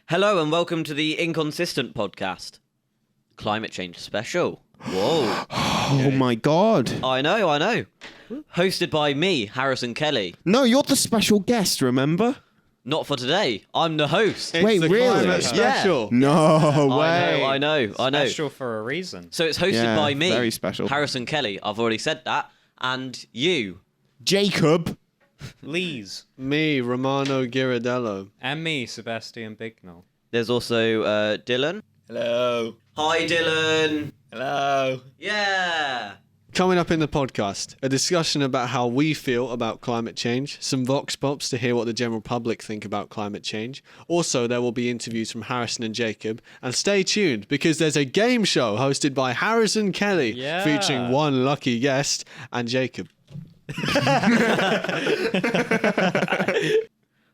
Hello and welcome to the Inconsistent Podcast. Climate change special. Whoa. Oh my god. I know. Hosted by me, Harrison Kelly. No, you're the special guest, remember? Not for today. I'm the host. Wait, the really? climate special. No way. I know. Special for a reason. So it's hosted Yeah, by me, very special. Harrison Kelly. I've already said that. And you. Jacob. Lees. Me, Romano Ghiradello. And me, Sebastian Bignell. There's also Dylan. Hello. Hi, Dylan. Hello. Yeah. Coming up in the podcast, a discussion about how we feel about climate change, some vox pops to hear what the general public think about climate change. Also, there will be interviews from Harrison and Jacob. And stay tuned, because there's a game show hosted by Harrison Kelly, Yeah. featuring one lucky guest and Jacob.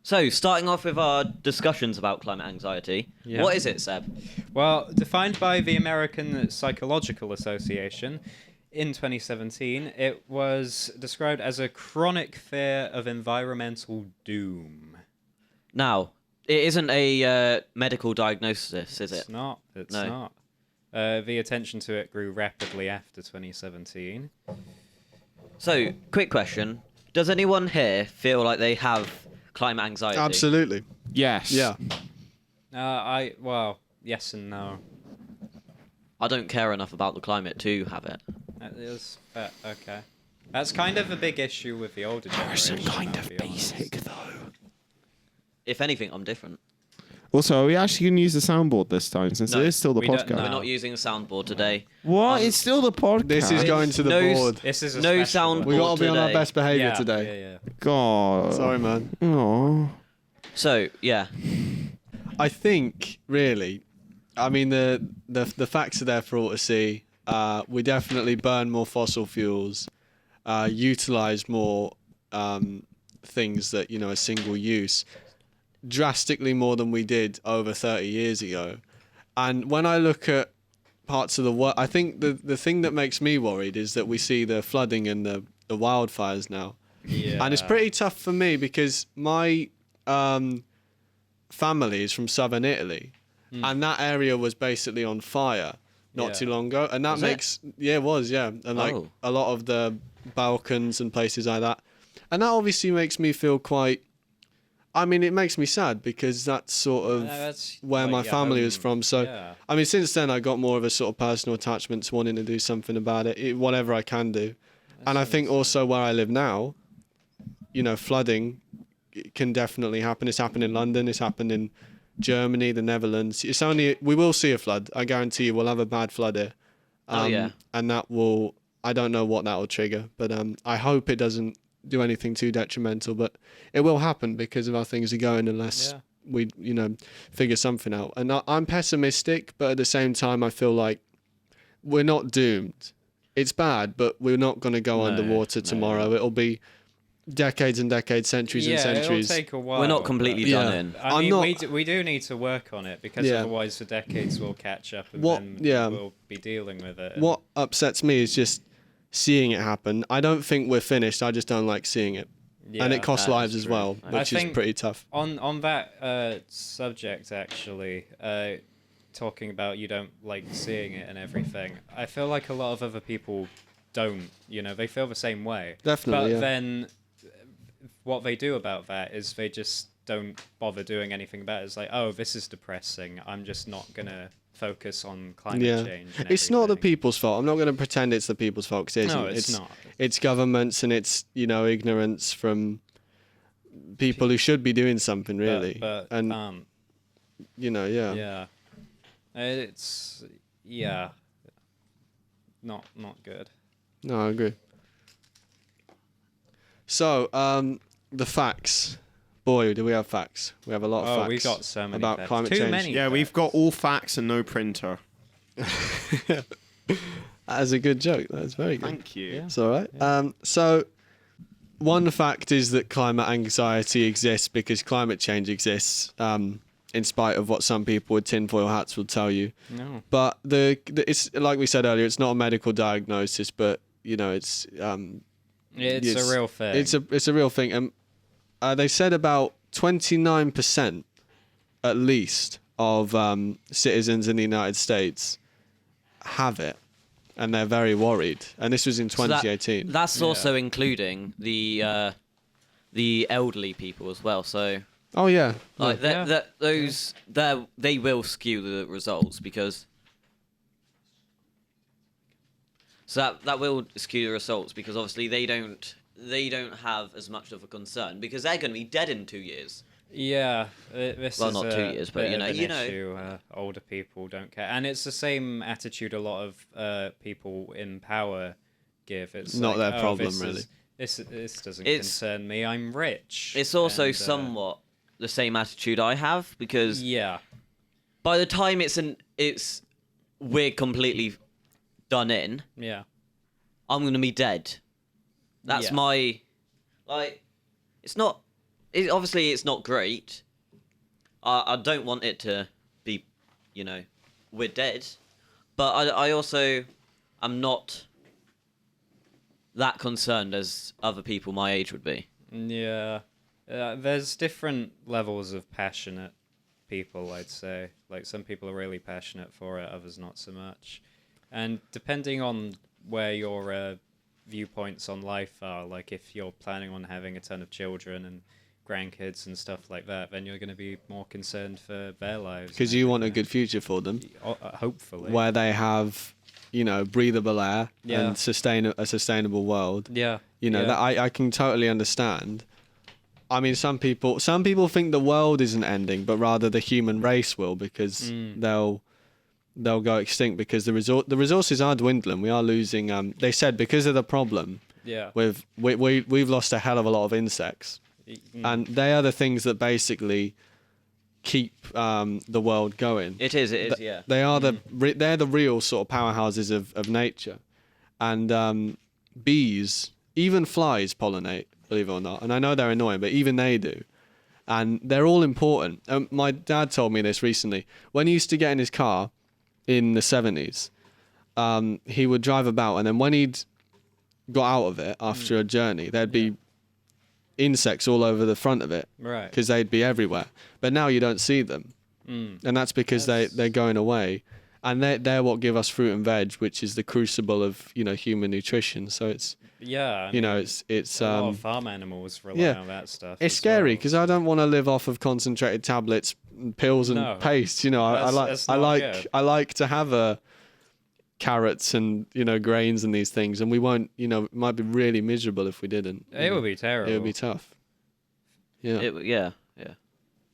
So, starting off with our discussions about climate anxiety. Yeah. What is it, Seb? Well, defined by the American Psychological Association in 2017, it was described as a chronic fear of environmental doom. Now, it isn't a medical diagnosis, is it? It's not. It's No. not. The attention to it grew rapidly after 2017. So, quick question. Does anyone here feel like they have climate anxiety? Absolutely. Yes. Yeah. Well, yes and no. I don't care enough about the climate to have it. That is okay. That's kind of a big issue with the older generation. Kind I'll of be honest. basic, though. If anything, I'm different. Also, are we actually going to use the soundboard this time, since No, it is still the we don't podcast? know. We're not using a soundboard today. What? It's still the podcast. This is going to the No- board. This is a No special sound one. We got to be on our today. best behaviour Yeah, today. Yeah. God. Sorry, man. Oh. So, yeah. I think, really, I mean, the facts are there for all to see. We definitely burn more fossil fuels, utilize more things that, are single use, drastically more than we did over 30 years ago. And when I look at parts of the world, I think the thing that makes me worried is that we see the flooding and the wildfires now. Yeah. And it's pretty tough for me because my family is from southern Italy, and that area was basically on fire not Yeah. too long ago, and that Was it? makes it was and like Oh. a lot of the Balkans and places like that, and that obviously makes me feel quite. I mean, it makes me sad because that's sort of that's where like my your family home. was from. So, Yeah. I mean, since then I got more of a sort of personal attachment to wanting to do something about it, whatever I can do. And I think also where I live now, flooding can definitely happen. It's happened in London. It's happened in Germany, the Netherlands. We will see a flood. I guarantee you we'll have a bad flood here. Yeah. And I don't know what that will trigger, but I hope it doesn't do anything too detrimental, but it will happen because of how things are going unless Yeah. we, figure something out. And I'm pessimistic, but at the same time, I feel like we're not doomed. It's bad, but we're not going to go No, underwater no. tomorrow. It'll be decades and decades, centuries and centuries. It'll take a while. We're not completely but- done Yeah. in. I I'm mean, not- we do need to work on it because Yeah. otherwise the decades will catch up and then Yeah. we'll be dealing with it. What upsets me is just seeing it happen. I don't think we're finished. I just don't like seeing it. And Yeah. it costs that lives is as true. well, I which is think- pretty tough. On that subject, actually, talking about you don't like seeing it and everything, I feel like a lot of other people don't. They feel the same way. Definitely, But yeah. then, what they do about that is they just don't bother doing anything about it. It's like, oh, this is depressing. I'm just not gonna focus on climate Yeah, change. And it's not the everything. people's fault. I'm not going to pretend it's the people's fault, 'cause it isn't. No, it's not. It's governments and it's ignorance from people who should be doing something really. But and yeah. yeah. It's not good. No, I agree. So, the facts. Boy, do we have facts. We have a lot of Oh, facts we got so many about facts. climate Too change. many. Yeah, we've got all facts and no printer. That is a good joke. That's very good. Thank you. Yeah. It's all right. So, one fact is that climate anxiety exists because climate change exists, in spite of what some people with tinfoil hats will tell you. No. But it's like we said earlier, it's not a medical diagnosis, but it's It's a real thing. It's a real thing, and they said about 29% at least of citizens in the United States have it, and they're very worried. And this was in So that- 2018. that's also including the elderly people as well. So Oh yeah, like Yeah. they will skew the results because. So that will skew the results because obviously they don't have as much of a concern because they're going to be dead in 2 years. Yeah, this Well, is not 2 years, but, bit you of know- an you know. issue. Older people don't care, and it's the same attitude a lot of people in power give. It's Not like, their problem, this really. This doesn't It's- concern me. I'm rich. It's also and, somewhat the same attitude I have because Yeah, by the time we're completely done in, yeah, I'm going to be dead. That's Yeah. my it's not. Obviously, it's not great. I don't want it to be, we're dead. But I also am not that concerned as other people my age would be. yeah. There's different levels of passionate people, I'd say. Like some people are really passionate for it, others not so much. And depending on where your viewpoints on life are, like if you're planning on having a ton of children and grandkids and stuff like that, then you're going to be more concerned for their lives. because and you want a everything. good future for them, Hopefully. where they have, breathable air Yeah. and a sustainable world. Yeah. That I can totally understand. I mean, some people think the world isn't ending, but rather the human race will, because they'll go extinct because the resources are dwindling. We are losing. They said because of the problem Yeah. we've lost a hell of a lot of insects, and they are the things that basically keep the world going. It is, yeah. They are they're the real sort of powerhouses of nature, and bees, even flies pollinate, believe it or not. And I know they're annoying, but even they do, and they're all important. My dad told me this recently. When he used to get in his car in the 70s, he would drive about, and then when he'd got out of it after a journey, there'd be insects all over the front of it, Right. because they'd be everywhere. But now you don't see them, and that's because they're going away, and they're what give us fruit and veg, which is the crucible of human nutrition. So it's Yeah. it's a lot of farm animals rely yeah. on that stuff. it's as scary well. because I don't want to live off of concentrated tablets, pills, and No. paste. That's not good. I like to have carrots and grains and these things, and we won't. It might be really miserable if we didn't. It would be terrible. It would be tough. Yeah. Yeah.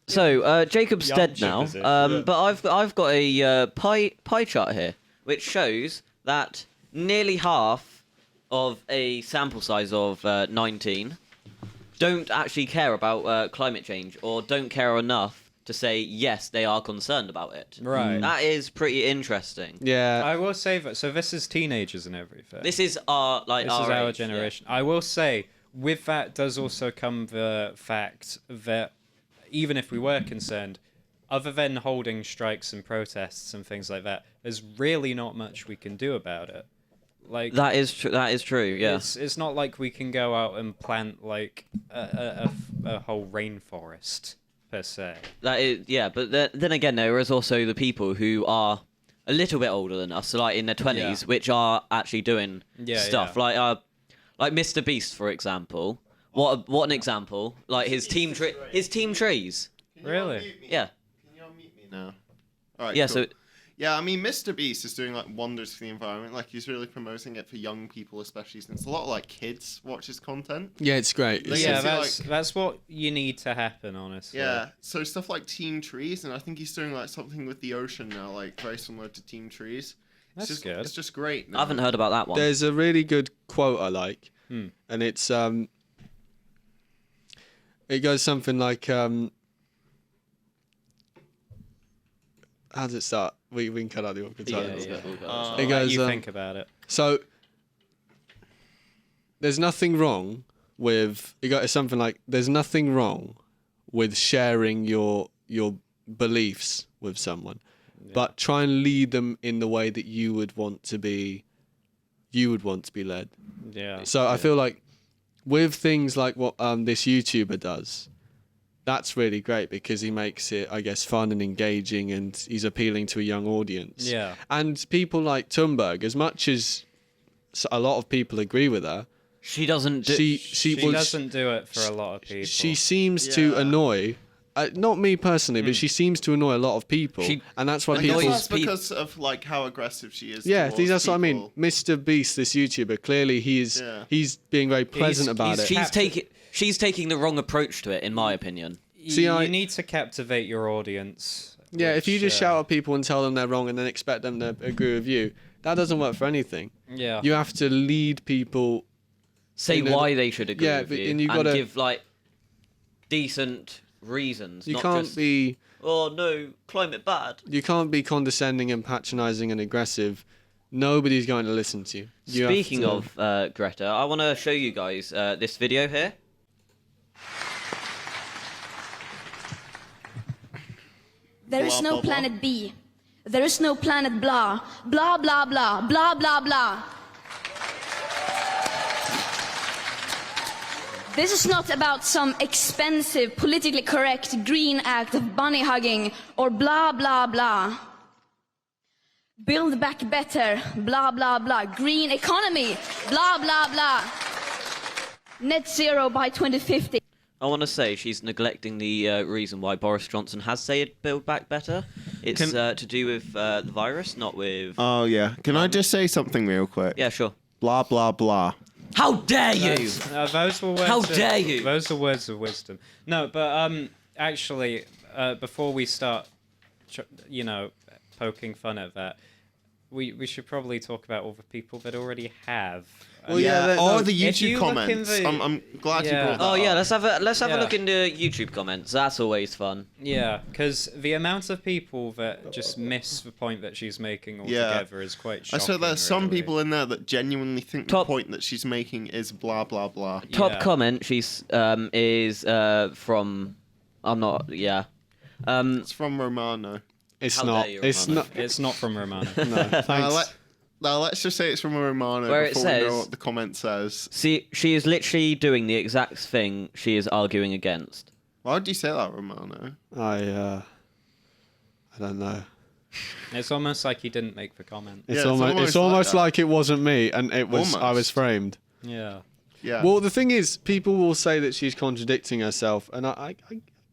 So Jacob's Yum dead now, sugars, yeah. but I've got a pie chart here which shows that nearly half of a sample size of 19 don't actually care about climate change or don't care enough to say yes they are concerned about it. Right. That is pretty interesting. Yeah. I will say that. So this is teenagers and everything. This is our This is our our age, yeah. generation. I will say, with that does also come the fact that even if we were concerned, other than holding strikes and protests and things like that, there's really not much we can do about it. Like That is true. That is true. Yeah. it's not like we can go out and plant like a whole rainforest per se. That is, yeah, but then again, there is also the people who are a little bit older than us, so like in their 20s, Yeah. which are actually doing stuff. Yeah. Like Mr. Beast, for example. What an example! Like his team trees. Really? Yeah, Can you unmute me now? All right. yeah. cool. So Yeah, I mean, Mr. Beast is doing like wonders for the environment. Like he's really promoting it for young people, especially since a lot of like kids watch his content. Yeah, it's great. Like, Yeah, see, that's what you need to happen, honestly. Yeah, so stuff like Team Trees, and I think he's doing like something with the ocean now, like very similar to Team Trees. That's it's just, good. It's just great. I haven't heard about that one. There's a really good quote I like, and it's it goes something like how does it start? We can cut out the awkward silence. Yeah. It I'll let goes, you think about it. So there's nothing wrong with something like there's nothing wrong with sharing your beliefs with someone, but try and lead them in the way that you would want to be led. Yeah. So I feel like with things like what this YouTuber does, that's really great because he makes it, I guess, fun and engaging, and he's appealing to a young audience. Yeah. And people like Thunberg, as much as a lot of people agree with her, She doesn't do... she doesn't do it for a lot of people. She seems to annoy, not me personally, but she seems to annoy a lot of people, She and that's why annoys people. That's because of like how aggressive she is. Yeah, towards that's what I mean. people. Mr. Beast, this YouTuber, clearly he's being very pleasant about it. She's taking the wrong approach to it, in my opinion. See, you need to captivate your audience. Yeah, if you which, just shout at people and tell them they're wrong and then expect them to agree with you, that doesn't work for anything. Yeah. You have to lead people. Say why they should agree with you, and you gotta give like decent reasons. You not can't just, be. Oh no, climate bad. You can't be condescending and patronising and aggressive. Nobody's going to listen to you. Speaking of Greta, I want to show you guys this video here. There is no planet B. There is no planet blah. Blah, blah, blah. Blah, blah, blah. This is not about some expensive, politically correct green act of bunny hugging or blah, blah, blah. Build back better, blah, blah, blah. Green economy, blah, blah, blah. Net zero by 2050. I want to say she's neglecting the reason why Boris Johnson has said Build Back Better. It's to do with the virus, not with... Oh yeah. Can I just say something real quick? Yeah, sure. Blah blah blah. How dare you! Those were words. How dare you! Those are words of wisdom. No, but actually, before we start, poking fun at that, we should probably talk about all the people that already have. Well, yeah, or the if YouTube you look in comments. the- I'm glad you Yeah. brought that Oh yeah, up. let's have a Yeah. look into YouTube comments. That's always fun. Yeah, because the amount of people that just miss the point that she's making altogether is quite I shocking. swear there's some really. people in there that genuinely think Top- the point that she's making is blah blah blah. Top Yeah. comment she's is from I'm not It's from Romano. It's How not. dare you, It's Romano. not. It's not from Romano. No, thanks. Now let's just say it's from a Romano Where it before we know says- what the comment says. See, she is literally doing the exact thing she is arguing against. Why would you say that, Romano? I don't know. It's almost like he didn't make the comment. It's it's almost. almost It's almost like like it wasn't me, and it was. I was Almost. framed. Yeah. Yeah. Well, the thing is, people will say that she's contradicting herself, and I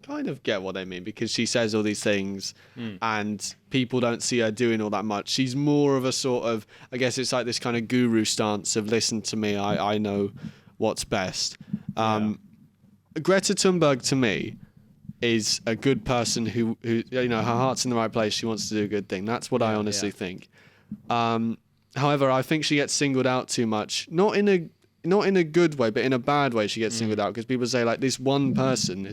kind of get what they mean because she says all these things, and people don't see her doing all that much. She's more of a sort of, I guess it's like this kind of guru stance of listen to me, I know what's best. Greta Thunberg to me is a good person who her heart's in the right place. She wants to do a good thing. That's what I honestly think. However, I think she gets singled out too much, not in a good way, but in a bad way. She gets singled out because people say like this one person,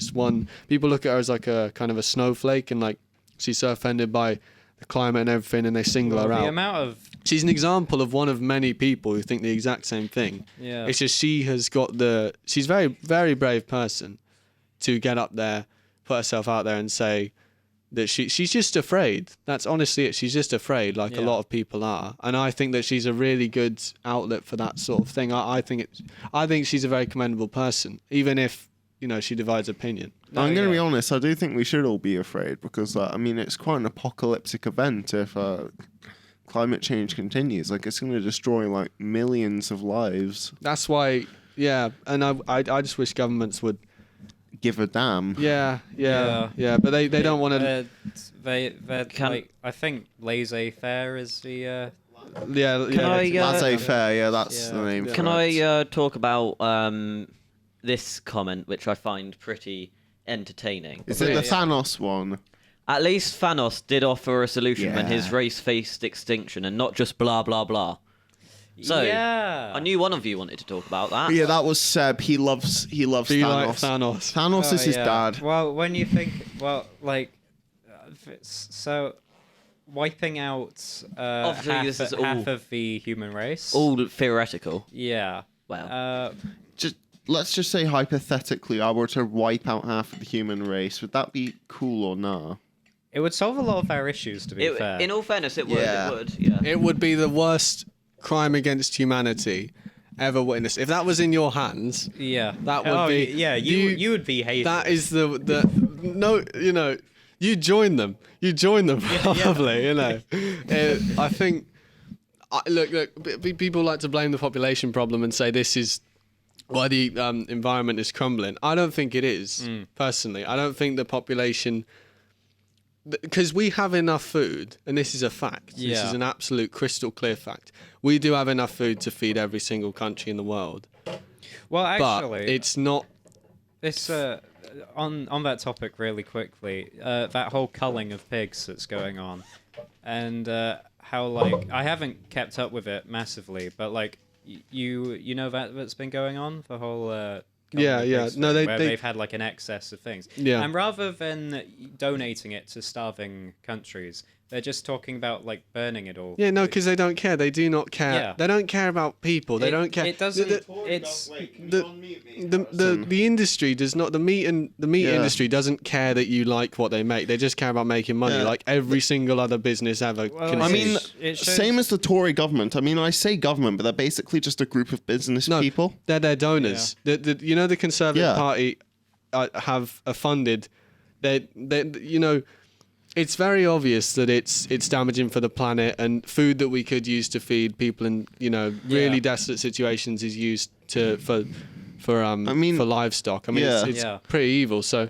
people look at her as like a kind of a snowflake, and like she's so offended by the climate and everything, and they single her The out. amount of She's an example of one of many people who think the exact same thing. Yeah. It's just she's a very, very brave person to get up there, put herself out there and say that she's just afraid. That's honestly it. She's just afraid, like a Yeah. lot of people are. And I think that she's a really good outlet for that sort of thing. I think she's a very commendable person, even if, she divides opinion. I'm going to be honest, I do think we should all be afraid because, it's quite an apocalyptic event if climate change continues. Like, it's going to destroy, like, millions of lives. That's why, yeah. And I just wish governments would, Give a damn. yeah. But they don't want to, they're like, I think laissez-faire is the yeah. Can I, Laissez-faire, yeah, that's Yeah. the name Can for it. I talk about this comment, which I find pretty entertaining? Is it the Thanos one? At least Thanos did offer a solution when his Yeah. race faced extinction, and not just blah blah blah. So yeah. I knew one of you wanted to talk about that. Yeah, that was Seb. He loves Do you Thanos. like Thanos? Thanos is his yeah. dad. Well, when you think, so wiping out Obviously, this is half all- of the human race. All theoretical. Yeah. Well, Let's just say hypothetically, I were to wipe out half of the human race. Would that be cool or nah? It would solve a lot of our issues, to be it, fair. in all fairness, it would. Yeah. It would. Yeah. It would be the worst crime against humanity, ever witnessed. If that was in your hands, Yeah. that would be. Yeah, you would be hated. That is the no, you know, you join them probably, you know. I think, look, people like to blame the population problem and say this is why the environment is crumbling. I don't think it is, personally. I don't think the population, because we have enough food, and this is a fact. This is an absolute crystal clear fact. We do have enough food to feed every single country in the world. Well, But actually, it's not. this on that topic really quickly. That whole culling of pigs that's going on, and how like I haven't kept up with it massively, but like you know that's been going on, the whole culling of pigs No, thing, where they they've had like an excess of things. Yeah. And rather than donating it to starving countries, they're just talking about like burning it all. Yeah, no, because they don't care. They do not care. Yeah. They don't care about people. They don't care. It doesn't. It's The industry does not. The meat Yeah. industry doesn't care that you like what they make. They just care about making money, Yeah. like every single other business ever. Well, I mean, it shows- same as the Tory government. I mean, I say government, but they're basically just a group of business people. They're their donors. You know, the Conservative Yeah. Party have funded. They you know. It's very obvious that it's damaging for the planet, and food that we could use to feed people in really desperate situations is used for livestock. I mean, Yeah. it's Yeah. pretty evil. So,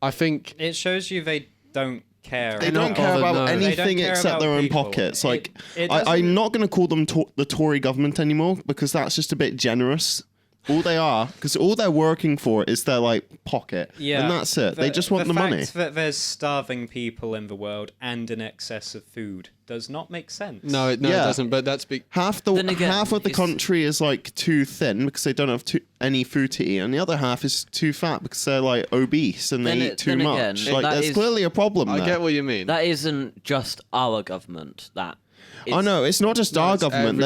I think It shows you they don't care. They not don't care bothered, about no. They don't anything care except about their own people. pockets. Like, It I'm doesn't- not going to call them the Tory government anymore because that's just a bit generous. All they are, because all they're working for is their like pocket, Yeah, and that's it. They just want the fact money. that there's starving people in the world and an excess of food does not make sense. it Yeah. doesn't. But that's big. Half Then again, of the it's- country is like too thin because they don't have any food to eat, and the other half is too fat because they're like obese and Then they it- eat too then much. again, Like, that there's is- clearly a problem I there. get what you mean. That isn't just our government. I know it's not just our It's government.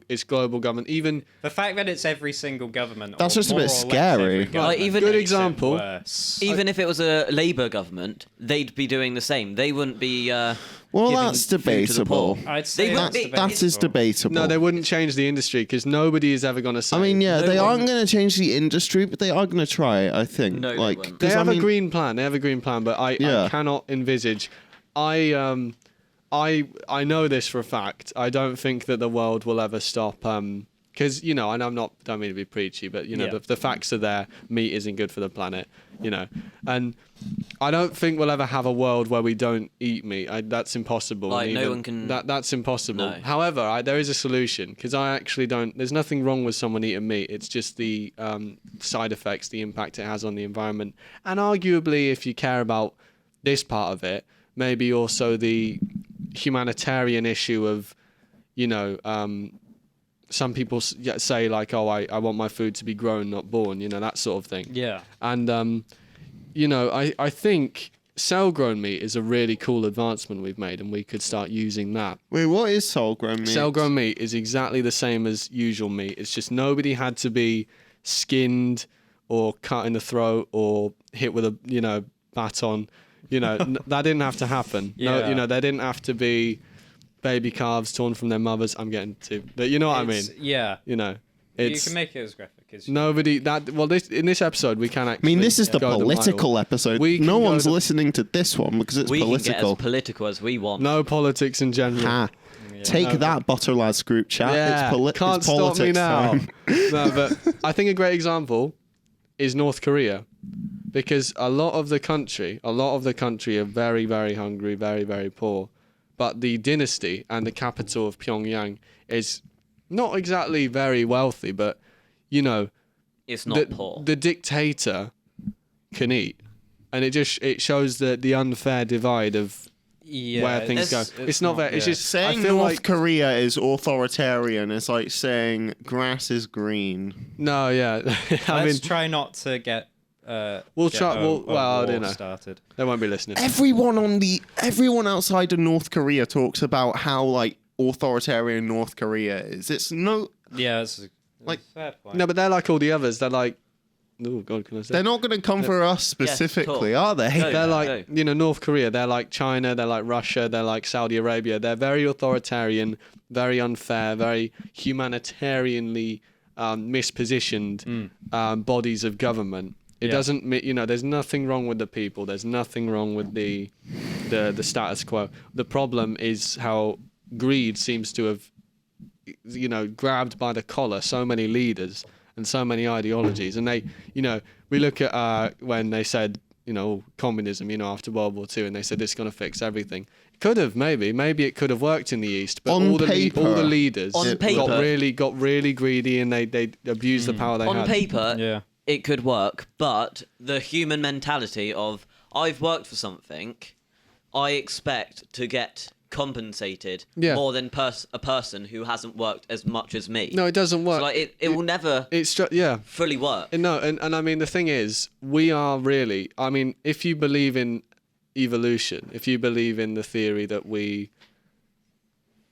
It's global government. Even The fact that it's every single government. That's or just a more bit or less scary. every Like, government even- good makes it example. worse. Even if it was a Labour government, they'd be doing the same. They wouldn't be. well, giving that's food to the debatable. poor. I'd say They that's won't be- That is debatable. no, they wouldn't change the industry because nobody is ever going to say. I mean, yeah, No they one- aren't going to change the industry, but they are going to try. I think. No, they like, won't. They 'cause, have I mean, a green plan. They have a green plan, but I Yeah. cannot envisage. I know this for a fact. I don't think that the world will ever stop. Because and don't mean to be preachy, but Yeah. the facts are there. Meat isn't good for the planet. And I don't think we'll ever have a world where we don't eat meat. That's impossible. Like, And no even- one can- That's impossible. No. However, there is a solution because I actually don't. There's nothing wrong with someone eating meat. It's just the side effects, the impact it has on the environment, and arguably, if you care about this part of it, maybe also the humanitarian issue of, some people say like, oh, I want my food to be grown, not born, that sort of thing. Yeah. And, I think cell-grown meat is a really cool advancement we've made, and we could start using that. Wait, what is cell-grown meat? Cell-grown meat is exactly the same as usual meat. It's just nobody had to be skinned or cut in the throat or hit with a, baton. That didn't have to happen. Yeah. No, they didn't have to be baby calves torn from their mothers. I'm getting to, but you know what I mean. Yeah. You it's can make it as graphic as you nobody that. Well, in this episode we can I actually. mean, this is the go political mile. episode. We can No go one's the- listening to this one because it's We can get political. as political as we want. No politics in general. Ha. Take that, Butterlads group chat. Yeah, can't it's stop politics me now. time. No, but I think a great example is North Korea, because a lot of the country are very, very hungry, very, very poor, but the dynasty and the capital of Pyongyang is not exactly very wealthy, but It's not poor. the dictator can eat, and it shows the unfair divide of where things go. It's not fair. It's just Saying I feel North like Korea is authoritarian is like saying grass is green. no, yeah. I Let's mean, try not to get. We'll get try- a well, I war don't know. Started. they won't be listening. Everyone outside of North Korea talks about how like authoritarian North Korea is. It's no, Yeah, that's Like- a fair point. No, but they're like all the others. They're like, oh God, can I say? they're not going to come for us specifically, talk. are they? No. They're like, No. North Korea. They're like China. They're like Russia. They're like Saudi Arabia. They're very authoritarian, very unfair, very humanitarianly mispositioned bodies of government. It doesn't, there's nothing wrong with the people. There's nothing wrong with the status quo. The problem is how greed seems to have, grabbed by the collar so many leaders and so many ideologies. And they, we look at when they said, communism, after World War II, and they said it's going to fix everything. It could have, maybe it could have worked in the East, but all the leaders got really greedy, and they abused the power they had. On paper, it could work, but the human mentality of I've worked for something, I expect to get compensated more than a person who hasn't worked as much as me. No, it doesn't work. So, it will never fully work. No, and I mean, the thing is, we are really, if you believe in evolution, if you believe in the theory that we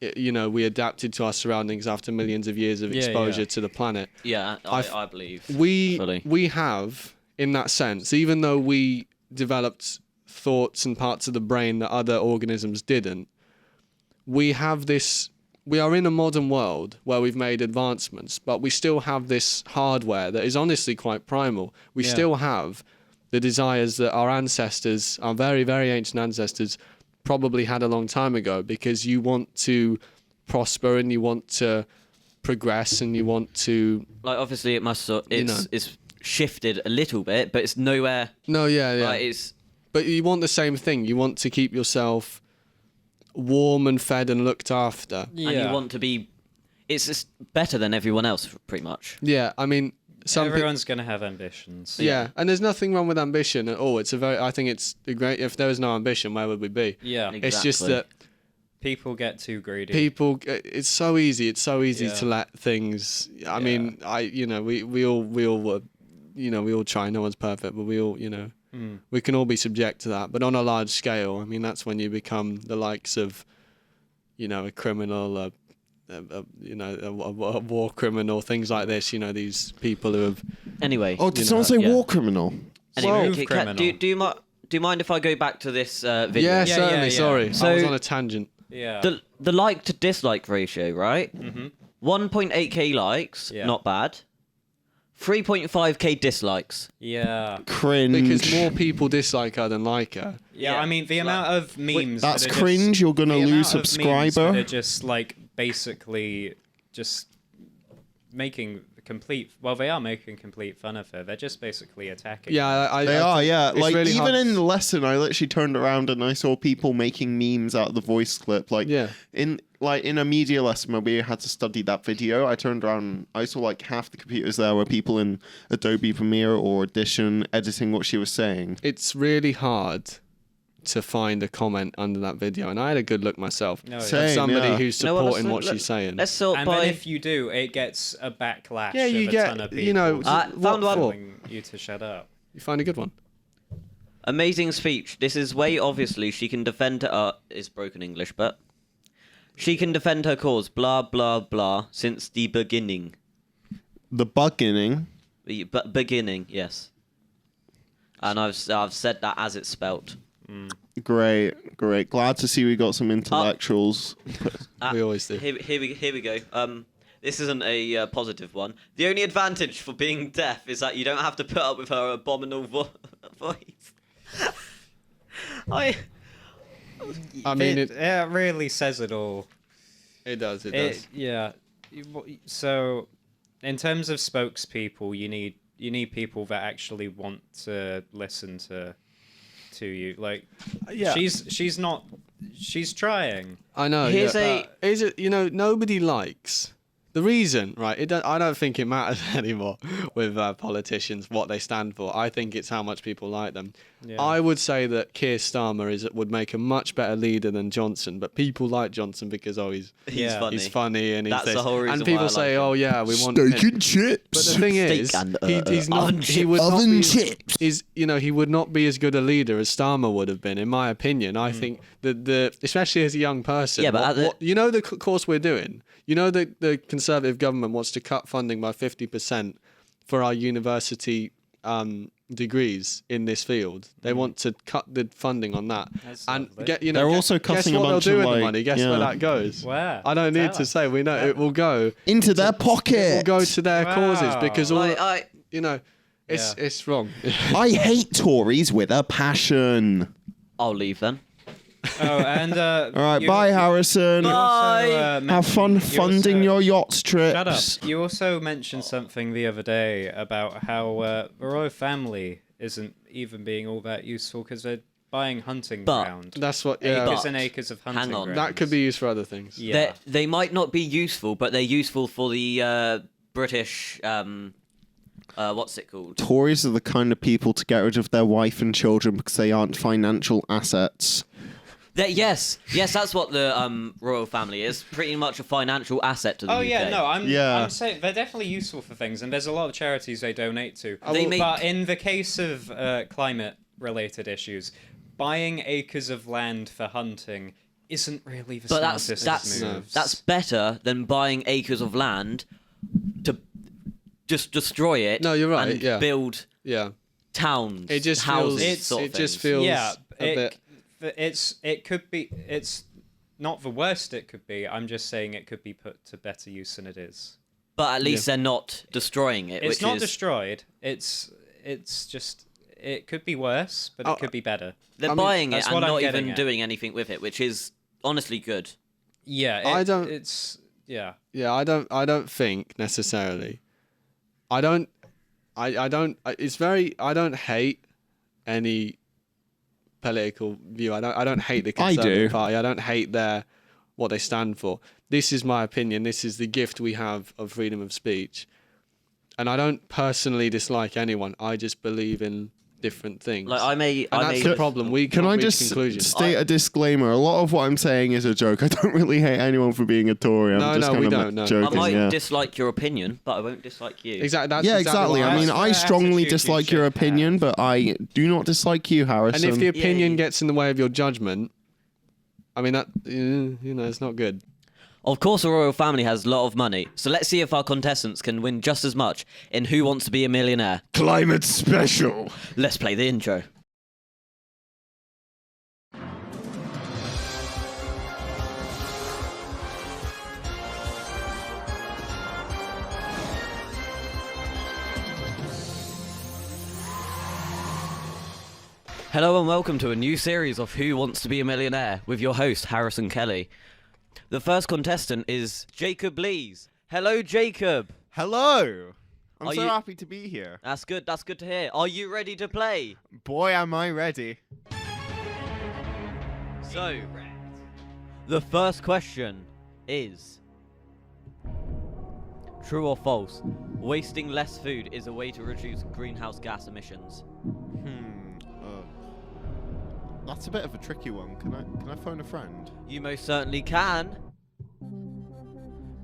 adapted to our surroundings after millions of years of exposure to the planet. Yeah, I believe. We have, in that sense, even though we developed thoughts and parts of the brain that other organisms didn't, we are in a modern world where we've made advancements, but we still have this hardware that is honestly quite primal. We still have the desires that our ancestors, our very, very ancient ancestors, probably had a long time ago, because you want to prosper and you want to progress and you want to... obviously it must... It's shifted a little bit, but it's nowhere... No, yeah. But you want the same thing. You want to keep yourself warm and fed and looked after. Yeah. And you want to be... It's just better than everyone else, pretty much. Yeah, everyone's going to have ambitions. Yeah, and there's nothing wrong with ambition at all. I think it's great. If there was no ambition, where would we be? Yeah, exactly. It's just that people get too greedy. It's so easy. It's so easy to let things. I mean, we all try. No one's perfect, but we all, we can all be subject to that. But on a large scale, that's when you become the likes of, a criminal, a war criminal, things like this. These people who have. Anyway. Oh, did someone say war criminal? Anyway, do you mind if I go back to this video? Yeah, certainly. Sorry, So, I was on a tangent. Yeah. The like to dislike ratio, right? 1.8k likes, not bad. 3.5k dislikes. Yeah. Cringe. Because more people dislike her than like her. Yeah, the amount of memes. That's cringe. You're gonna lose subscriber. They're just basically just making complete. Well, they are making complete fun of her. They're just basically attacking. Yeah, they are. Yeah, really even hard. in the lesson, I literally turned around and I saw people making memes out of the voice clip. In a media lesson where we had to study that video, I turned around and I saw half the computers there were people in Adobe Premiere or Audition editing what she was saying. It's really hard to find a comment under that video, and I had a good look myself. Same, of somebody who's supporting what she's saying. Let's sort and then if you do, it gets a backlash. Yeah, you of get, a ton of people found one. telling you to shut up. You find a good one. Amazing speech. This is way obviously she can defend her... It's broken English, but... She can defend her cause, blah, blah, blah, since the beginning. The beginning? Beginning, yes. And I've said that as it's spelt. Great. Glad to see we got some intellectuals. We always do. Here we go. This isn't a positive one. The only advantage for being deaf is that you don't have to put up with her abominable voice. It really says it all. It does. It does. Yeah. So, in terms of spokespeople, you need people that actually want to listen to you. She's trying. I know. Here's is it? Nobody likes. The reason, right? I don't think it matters anymore with politicians what they stand for. I think it's how much people like them. Yeah. I would say that Keir Starmer would make a much better leader than Johnson, but people like Johnson because he's funny and that's the whole reason. And people say, him. "Oh yeah, we want steak and chips." But the thing is, he's not. He would not be. He would not be as good a leader as Starmer would have been, in my opinion. I think that especially as a young person. Yeah, but the course we're doing. The Conservative government wants to cut funding by 50% for our university degrees in this field. They want to cut the funding on that. That's And lovely. get They're also cutting guess what a bunch they'll do of, with the like, money. Guess where that goes. Where? I don't need Tell to us. say. We know it will go. into their It pocket. will go to their causes because all it's wrong. I hate Tories with a passion. I'll leave then. Oh, and All right, bye, Harrison. Have fun funding your yacht trips. Shut up. You also mentioned something the other day about how the royal family isn't even being all that useful because they're buying hunting ground. That's what. Acres But- and acres of hunting hang on. grounds. That could be used for other things. Yeah. They might not be useful, but they're useful for the British. What's it called? Tories are the kind of people to get rid of their wife and children because they aren't financial assets. Yes, that's what the royal family is. Pretty much a financial asset to the UK. Oh yeah, no, Yeah. I'm saying they're definitely useful for things, and there's a lot of charities they donate to. They make- But in the case of climate-related issues, buying acres of land for hunting isn't really the But smartest that's moves. that's better than buying acres of land to just destroy it. No, you're right, And yeah. build Yeah. towns, It just houses, feels. sort of It just things. feels. yeah, a bit. it could be. It's not the worst it could be. I'm just saying it could be put to better use than it is. But at least they're not destroying it. It's which not is, destroyed. It's just. It could be worse, but it could be better. They're I mean, buying it that's and what I'm not getting even at. doing anything with it, which is honestly good. Yeah, I don't- It's yeah. Yeah, I don't think necessarily. I don't. It's very. I don't hate any political view. I don't hate the I Conservative do. Party. I don't hate what they stand for. This is my opinion. This is the gift we have of freedom of speech. And I don't personally dislike anyone. I just believe in different things. Like I may, and I that's may. the problem. We Can can't I reach just conclusions. state a disclaimer? A lot of what I'm saying is a joke. I don't really hate anyone for being a Tory. I'm No, just no, we kind don't, of no. I joking. might yeah. dislike your opinion, but I won't dislike you. Exactly. That's Yeah, exactly. exactly. what I mean, That's I the strongly attitude you dislike your should opinion, have. but I do not dislike you, Harrison. And if the opinion yeah. gets in the way of your judgment, I mean that it's not good. Of course, the royal family has a lot of money, so let's see if our contestants can win just as much in Who Wants to Be a Millionaire. Climate special. Let's play the intro. Hello and welcome to a new series of Who Wants to Be a Millionaire with your host, Harrison Kelly. The first contestant is Jacob Lees. Hello, Jacob. Hello. I'm Are so you- happy to be here. That's good to hear. Are you ready to play? Boy, am I ready. So, the first question is: true or false? Wasting less food is a way to reduce greenhouse gas emissions. That's a bit of a tricky one. Can I phone a friend? You most certainly can.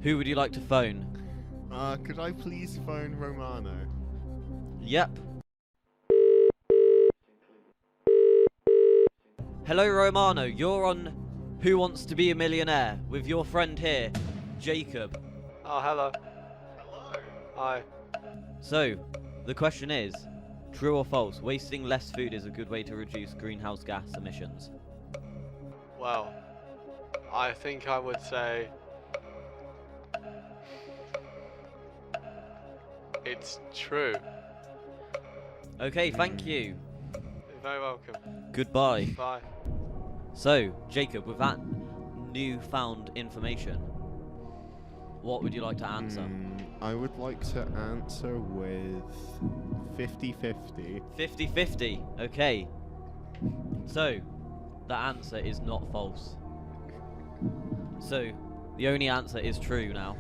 Who would you like to phone? Could I please phone Romano? Yep. Hello, Romano. You're on Who Wants to Be a Millionaire with your friend here, Jacob. Oh, hello. Hi. So, the question is: true or false? Wasting less food is a good way to reduce greenhouse gas emissions. Well, I think I would say it's true. Okay, thank you. You're very welcome. Goodbye. Bye. So, Jacob, with that newfound information, what would you like to answer? I would like to answer with 50-50. 50-50. Okay. So, the answer is not false. So, the only answer is true now.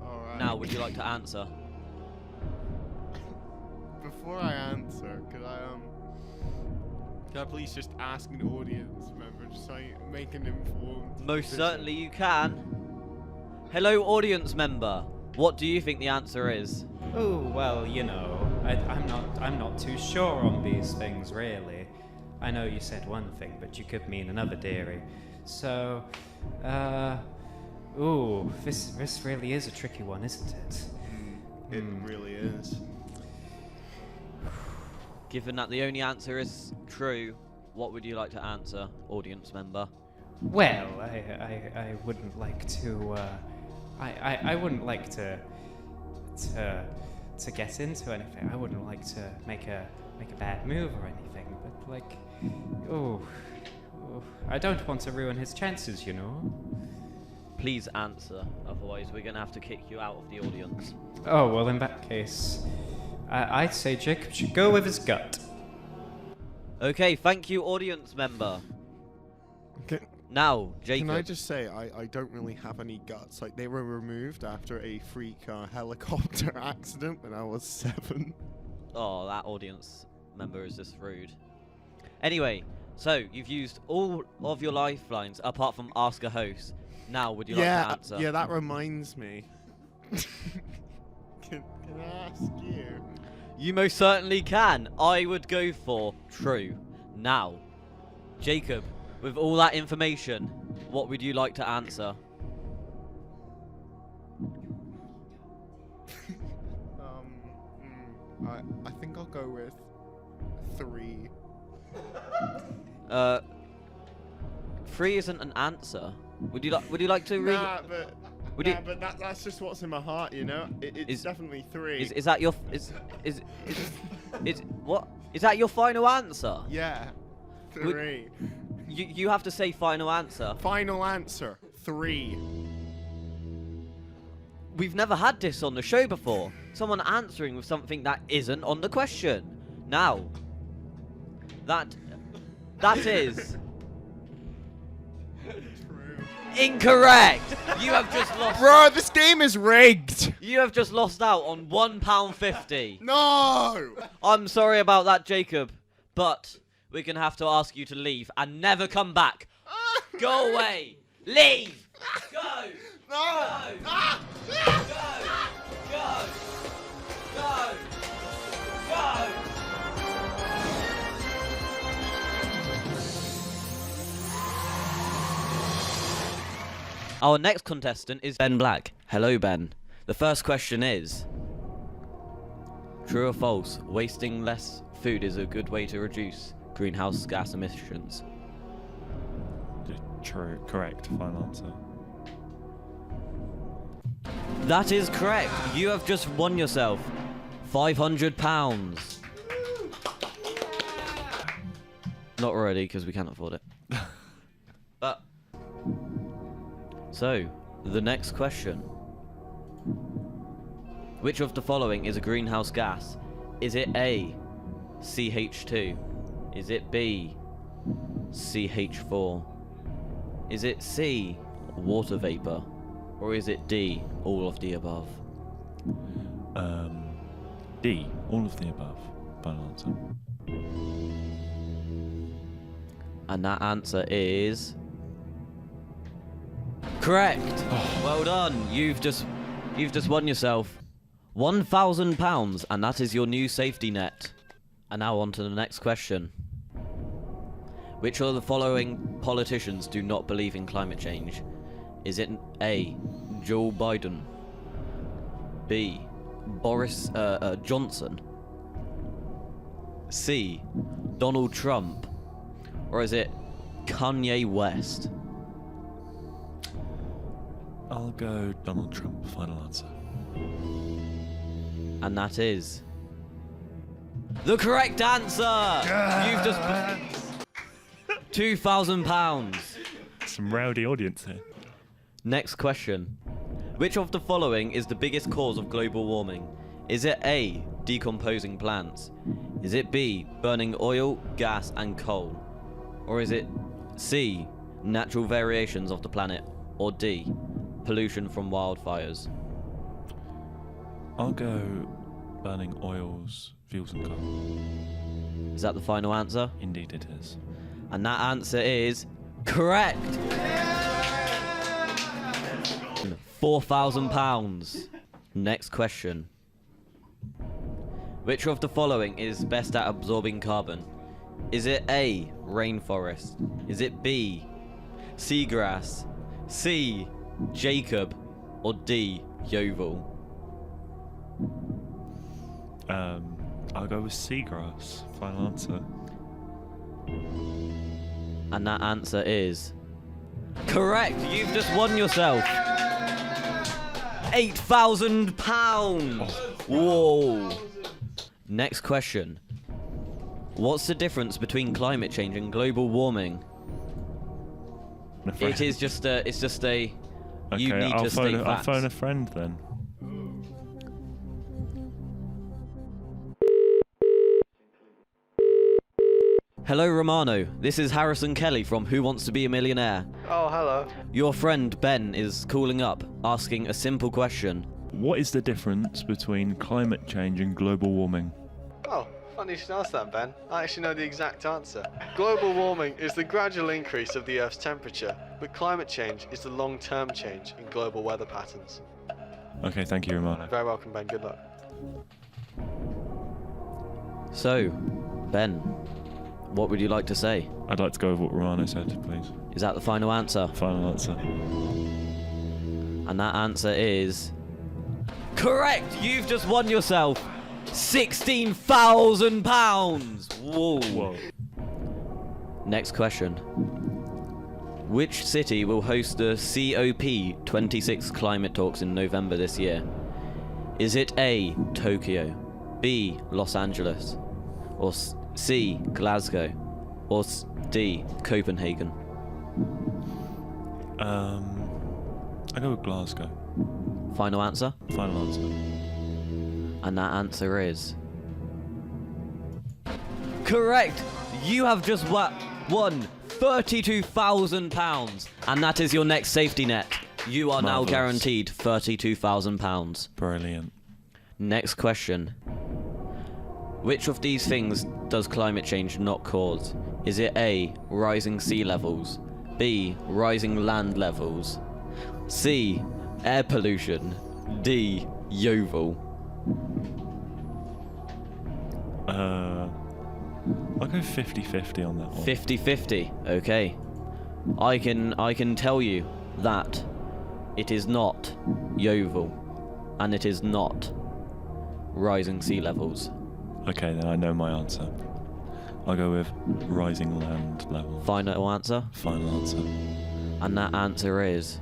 Alright. Now, would you like to answer? Before I answer, could I please just ask an audience member just so I make an informed Most decision? certainly you can. Hello, audience member. What do you think the answer is? Oh well, I'm not too sure on these things really. I know you said one thing, but you could mean another, dearie. So, this really is a tricky one, isn't it? It really is. Given that the only answer is true, what would you like to answer, audience member? Well, I wouldn't like to. I wouldn't like to get into anything. I wouldn't like to make a bad move or anything. But like, I don't want to ruin his chances, you know. Please answer, otherwise we're gonna have to kick you out of the audience. Oh well, in that case, I'd say Jacob should go with his gut. Okay, thank you, audience member. Now, Jacob. Can I just say, I don't really have any guts. Like, they were removed after a freak helicopter accident when I was 7. Oh, that audience member is just rude. Anyway, so you've used all of your lifelines apart from ask a host. Now, would you like to answer? Yeah, that reminds me. Can I ask you? You most certainly can. I would go for true. Now, Jacob, with all that information, what would you like to answer? I think I'll go with 3. 3 isn't an answer. Would you like to read? Nah, but that's just what's in my heart, you know. It's definitely 3. Is that your what? Is that your final answer? Yeah, 3. You have to say final answer. Final answer 3. We've never had this on the show before. Someone answering with something that isn't on the question. Now, that is incorrect. You have just lost. Bro, this game is rigged. You have just lost out on £1.50. No. I'm sorry about that, Jacob, but we're gonna have to ask you to leave and never come back. Go away. Leave. Go. No. Go. Go. Go. Go. Our next contestant is Ben Black. Hello, Ben. The first question is, true or false, wasting less food is a good way to reduce greenhouse gas emissions? True. Correct. Final answer. That is correct. You have just won yourself £500. Not already, because we can't afford it. But so, the next question. Which of the following is a greenhouse gas? Is it A, CH2? Is it B, CH4? Is it C, water vapor? Or is it D, all of the above? D, all of the above. Final answer. And that answer is correct. Well done. You've just won yourself £1,000, and that is your new safety net. And now on to the next question. Which of the following politicians do not believe in climate change? Is it A, Joe Biden, B, Boris Johnson, C, Donald Trump, or is it Kanye West? I'll go Donald Trump. Final answer. And that is the correct answer. You've just £2,000. Some rowdy audience here. Next question. Which of the following is the biggest cause of global warming? Is it A, decomposing plants? Is it B, burning oil, gas and coal? Or is it C, natural variations of the planet? Or D, pollution from wildfires? I'll go burning oils, fuels and coal. Is that the final answer? Indeed it is. And that answer is correct. £4,000. Next question. Which of the following is best at absorbing carbon? Is it A, rainforest? Is it B, seagrass? C, Jacob? Or D, Yeovil? I'll go with seagrass. Final answer. And that answer is correct. You've just won yourself £8,000. Whoa. Next question. What's the difference between climate change and global warming? It is just a. It's just a. Okay, You need to state I'll facts. phone a friend then. Hello, Romano. This is Harrison Kelly from Who Wants to Be a Millionaire. Oh, hello. Your friend Ben is calling up, asking a simple question. What is the difference between climate change and global warming? Oh, funny you should ask that, Ben. I actually know the exact answer. Global warming is the gradual increase of the Earth's temperature, but climate change is the long-term change in global weather patterns. Okay, thank you, Romano. Very welcome, Ben. Good luck. So, Ben, what would you like to say? I'd like to go with what Romano said, please. Is that the final answer? Final answer. And that answer is correct. You've just won yourself £16,000. Whoa. Whoa. Next question. Which city will host the COP26 climate talks in November this year? Is it A, Tokyo, B, Los Angeles, or C, Glasgow, or D, Copenhagen? I go with Glasgow. Final answer? Final answer. And that answer is correct. You have just won £32,000, and that is your next safety net. You are now Marvellous. guaranteed £32,000. Brilliant. Next question. Which of these things does climate change not cause? Is it A, rising sea levels, B, rising land levels, C, air pollution, D, Yeovil? I'll go 50-50 on that one. 50-50. Okay. I can tell you that it is not Yeovil, and it is not rising sea levels. Okay, then I know my answer. I'll go with rising land level. Final answer? Final answer. And that answer is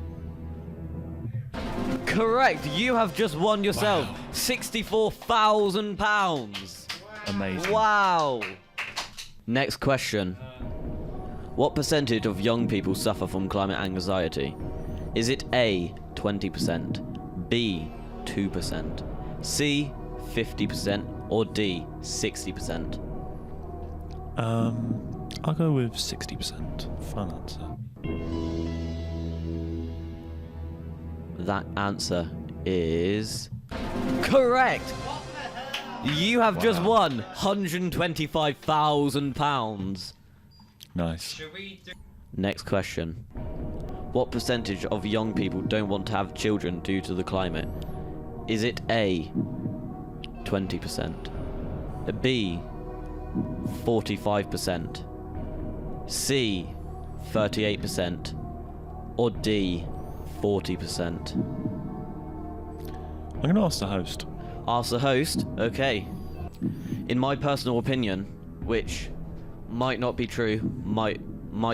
correct. You have just won yourself £64,000. Amazing. Wow. Next question. What percentage of young people suffer from climate anxiety? Is it A, 20%, B, 2%, C, 50%, or D, 60%? I'll go with 60%. Final answer. That answer is correct. You have just won £125,000. Nice. Next question. What percentage of young people don't want to have children due to the climate? Is it A, 20%, B, 45%, C, 38%, or D, 40%? I'm going to ask the host. Ask the host? Okay. In my personal opinion, which might not be true, might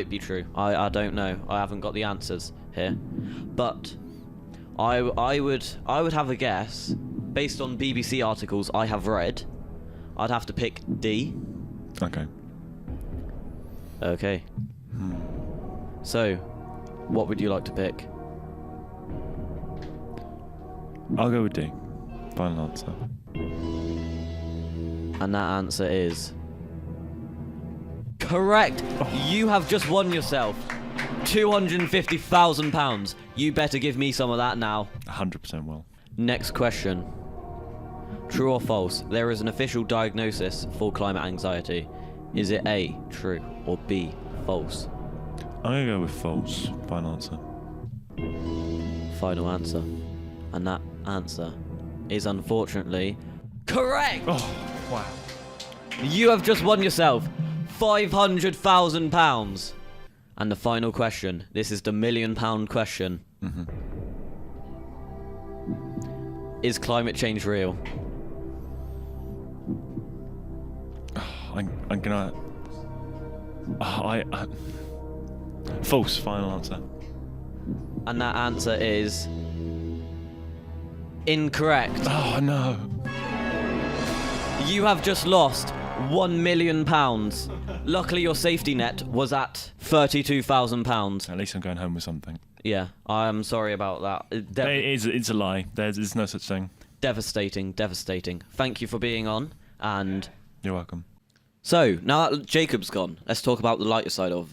be true. I don't know. I haven't got the answers here. But I would have a guess based on BBC articles I have read. I'd have to pick D. Okay. Okay. So, what would you like to pick? I'll go with D. Final answer. And that answer is correct. You have just won yourself £250,000. You better give me some of that now. 100% will. Next question. True or false? There is an official diagnosis for climate anxiety. Is it A, true, or B, false? I'm going to go with false. Final answer. Final answer. And that answer is unfortunately correct. Oh, wow. You have just won yourself £500,000. And the final question. This is the £1 million question. Mm-hmm. Is climate change real? I'm gonna. False. Final answer. And that answer is incorrect. Oh no. You have just lost £1 million. Luckily, your safety net was at £32,000. At least I'm going home with something. Yeah, I'm sorry about that. It's a lie. There's no such thing. Devastating. Thank you for being on, and You're welcome. so now that Jacob's gone, let's talk about the lighter side of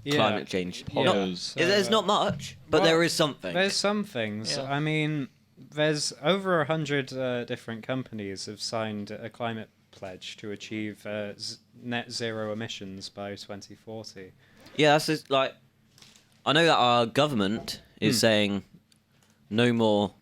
climate change. Yeah. There's not much, but there is something. There's some things. Yeah. I mean, there's over 100 different companies have signed a climate pledge to achieve net zero emissions by 2040. Yeah, that's just, like, I know that our government is saying no more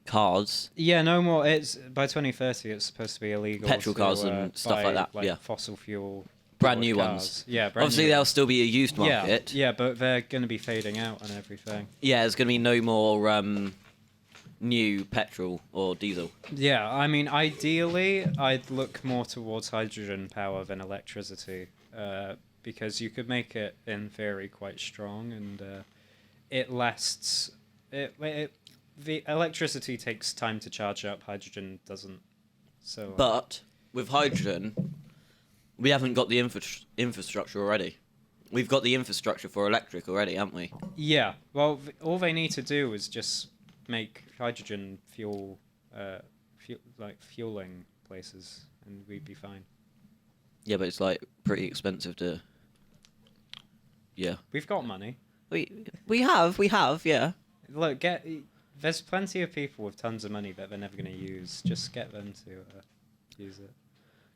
cars. Yeah, no more. It's by 2030. It's supposed to be illegal. Petrol to, cars and stuff buy, like that, yeah. fossil fuel. Brand new cars. ones. Yeah, brand Obviously, new there'll ones. still be a used market. Yeah, but they're going to be fading out and everything. Yeah, there's going to be no more new petrol or diesel. Yeah, I mean, ideally, I'd look more towards hydrogen power than electricity, because you could make it, in theory, quite strong, and it lasts. The electricity takes time to charge up. Hydrogen doesn't. So. But with hydrogen, we haven't got the infrastructure already. We've got the infrastructure for electric already, haven't we? Yeah. Well, all they need to do is just make hydrogen fueling places, and we'd be fine. Yeah, but it's like pretty expensive to. Yeah. We've got money. We have, yeah. Look, there's plenty of people with tons of money that they're never going to use. Just get them to use it.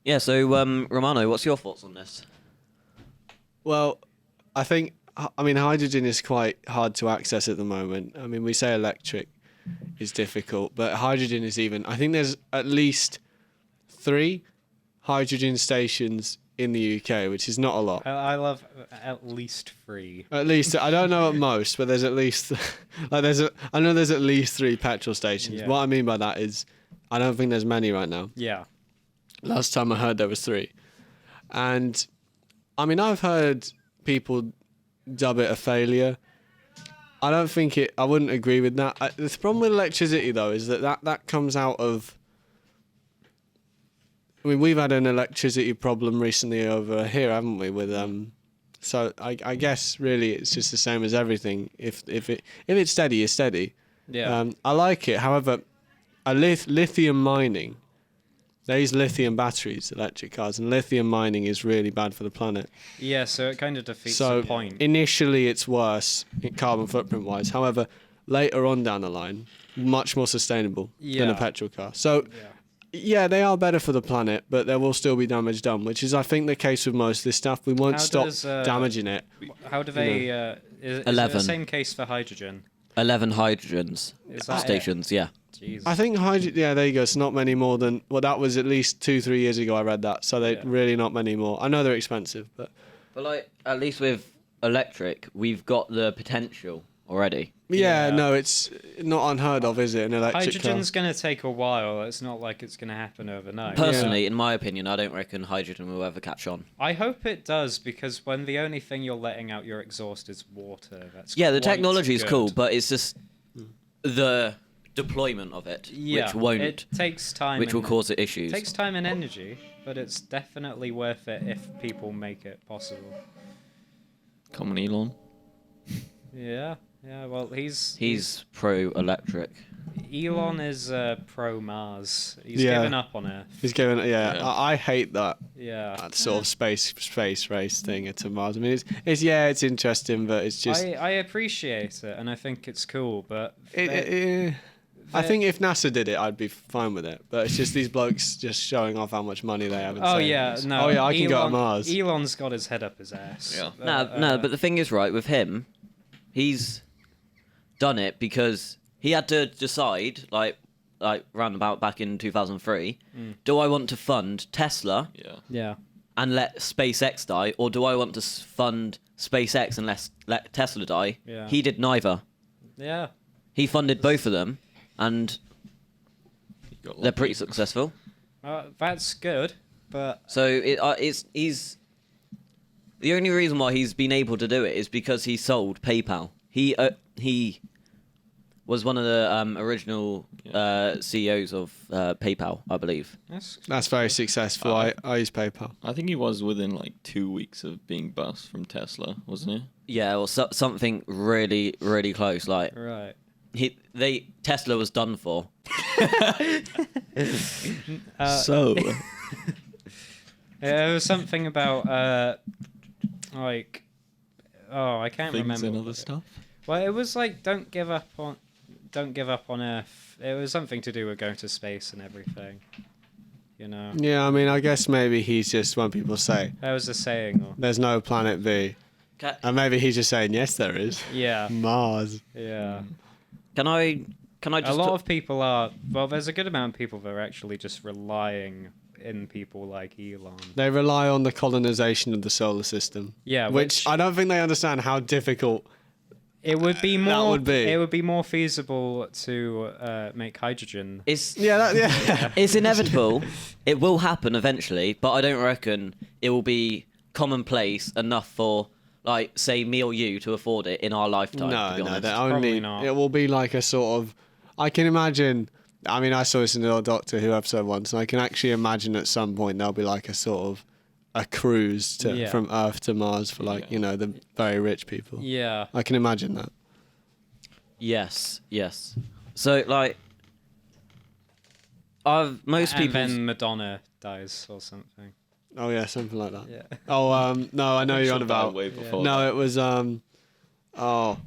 Yeah. So, Romano, what's your thoughts on this? Well, I mean, hydrogen is quite hard to access at the moment. I mean, we say electric is difficult, but hydrogen is even. I think there's at least 3 hydrogen stations in the UK, which is not a lot. I love at least 3. At least, I don't know at most, but there's at least I know there's at least 3 petrol stations. Yeah. What I mean by that is, I don't think there's many right now. Yeah. Last time I heard there was 3, and I mean, I've heard people dub it a failure. I don't think it. I wouldn't agree with that. The problem with electricity, though, is that comes out of. I mean, we've had an electricity problem recently over here, haven't we? With so I guess really it's just the same as everything. If it's steady, it's steady. Yeah. I like it. However, lithium mining. They use lithium batteries, electric cars, and lithium mining is really bad for the planet. Yeah, so it kind of defeats So the point. initially it's worse carbon footprint wise. However, later on down the line, much more sustainable than a Yeah. petrol car. So yeah, they are better for the planet, but there will still be damage done, which is I think the case with most of this stuff. We won't How stop does, damaging it. How do they? Is it 11. the same case for hydrogen? 11 hydrogens Is that stations. Yeah. Jeez. I think yeah, there you go. It's not many more than that was at least 2-3 years ago. I read that, so they really not many more. I know they're expensive, but like at least with electric, we've got the potential already. yeah, Yeah. no, it's not unheard of, is it? An electric Hydrogen's car. going to take a while. It's not like it's going to happen overnight. Personally, in my opinion, I don't reckon hydrogen will ever catch on. I hope it does, because when the only thing you're letting out your exhaust is water, that's Yeah, the quite technology is good. cool, but it's just the deployment of it, Yeah, which won't, it takes time. which will and- cause issues. It takes time and energy, but it's definitely worth it if people make it possible. Come on, Elon. Yeah, well, He's pro-electric. Elon is pro Mars. He's Yeah. given up on Earth. He's given. Yeah, Yeah. I hate that. Yeah. Sort of space race thing to Mars. I mean, it's interesting, but it's just. I appreciate it, and I think it's cool, but I think if NASA did it, I'd be fine with it. But it's just these blokes just showing off how much money they have. And oh saying, yeah, no. Oh yeah, I can go to Elon- Mars. Elon's got his head up his ass. Yeah. But, No, but the thing is, right, with him, he's done it because he had to decide, like roundabout back in 2003, do I want to fund Tesla yeah. and let SpaceX die, or do I want to fund SpaceX and let Tesla die? Yeah. He did neither. Yeah. He funded both of them, and they're pretty successful. That's good, But So he's the only reason why he's been able to do it is because he sold PayPal. He was one of the original CEOs of PayPal, I believe. That's very successful. I use PayPal. I think he was within like 2 weeks of being bust from Tesla, wasn't he? Yeah, or something really, really close. Like right. Tesla was done for. So It was something about like, I can't things remember. and what other it- stuff. Well, it was like don't give up on Earth. It was something to do with going to space and everything. You know. Yeah, I mean, I guess maybe he's just when people say That was a saying. Or, there's no planet B, and maybe he's just saying yes, there is. yeah. Mars. Yeah. Can I just A lot of people are. Well, there's a good amount of people that are actually just relying in people like Elon. They rely on the colonization of the solar system. Yeah, which I don't think they understand how difficult. It would be more. That would be. It would be more feasible to make hydrogen. It's Yeah. it's inevitable. It will happen eventually, but I don't reckon it will be commonplace enough for, like, say, me or you to afford it in our lifetime. to be No, honest. they're Probably only. not. It will be like a sort of. I can imagine. I mean, I saw this in the old Doctor Who episode once, and I can actually imagine at some point there'll be like a sort of a cruise Yeah. from Earth to Mars for like the very rich people. Yeah. I can imagine that. Yes. So, like, most And people. then Madonna dies or something. Oh yeah, something like that. Yeah. Oh no, I know you're on She'll die about. way before No, that. it was oh.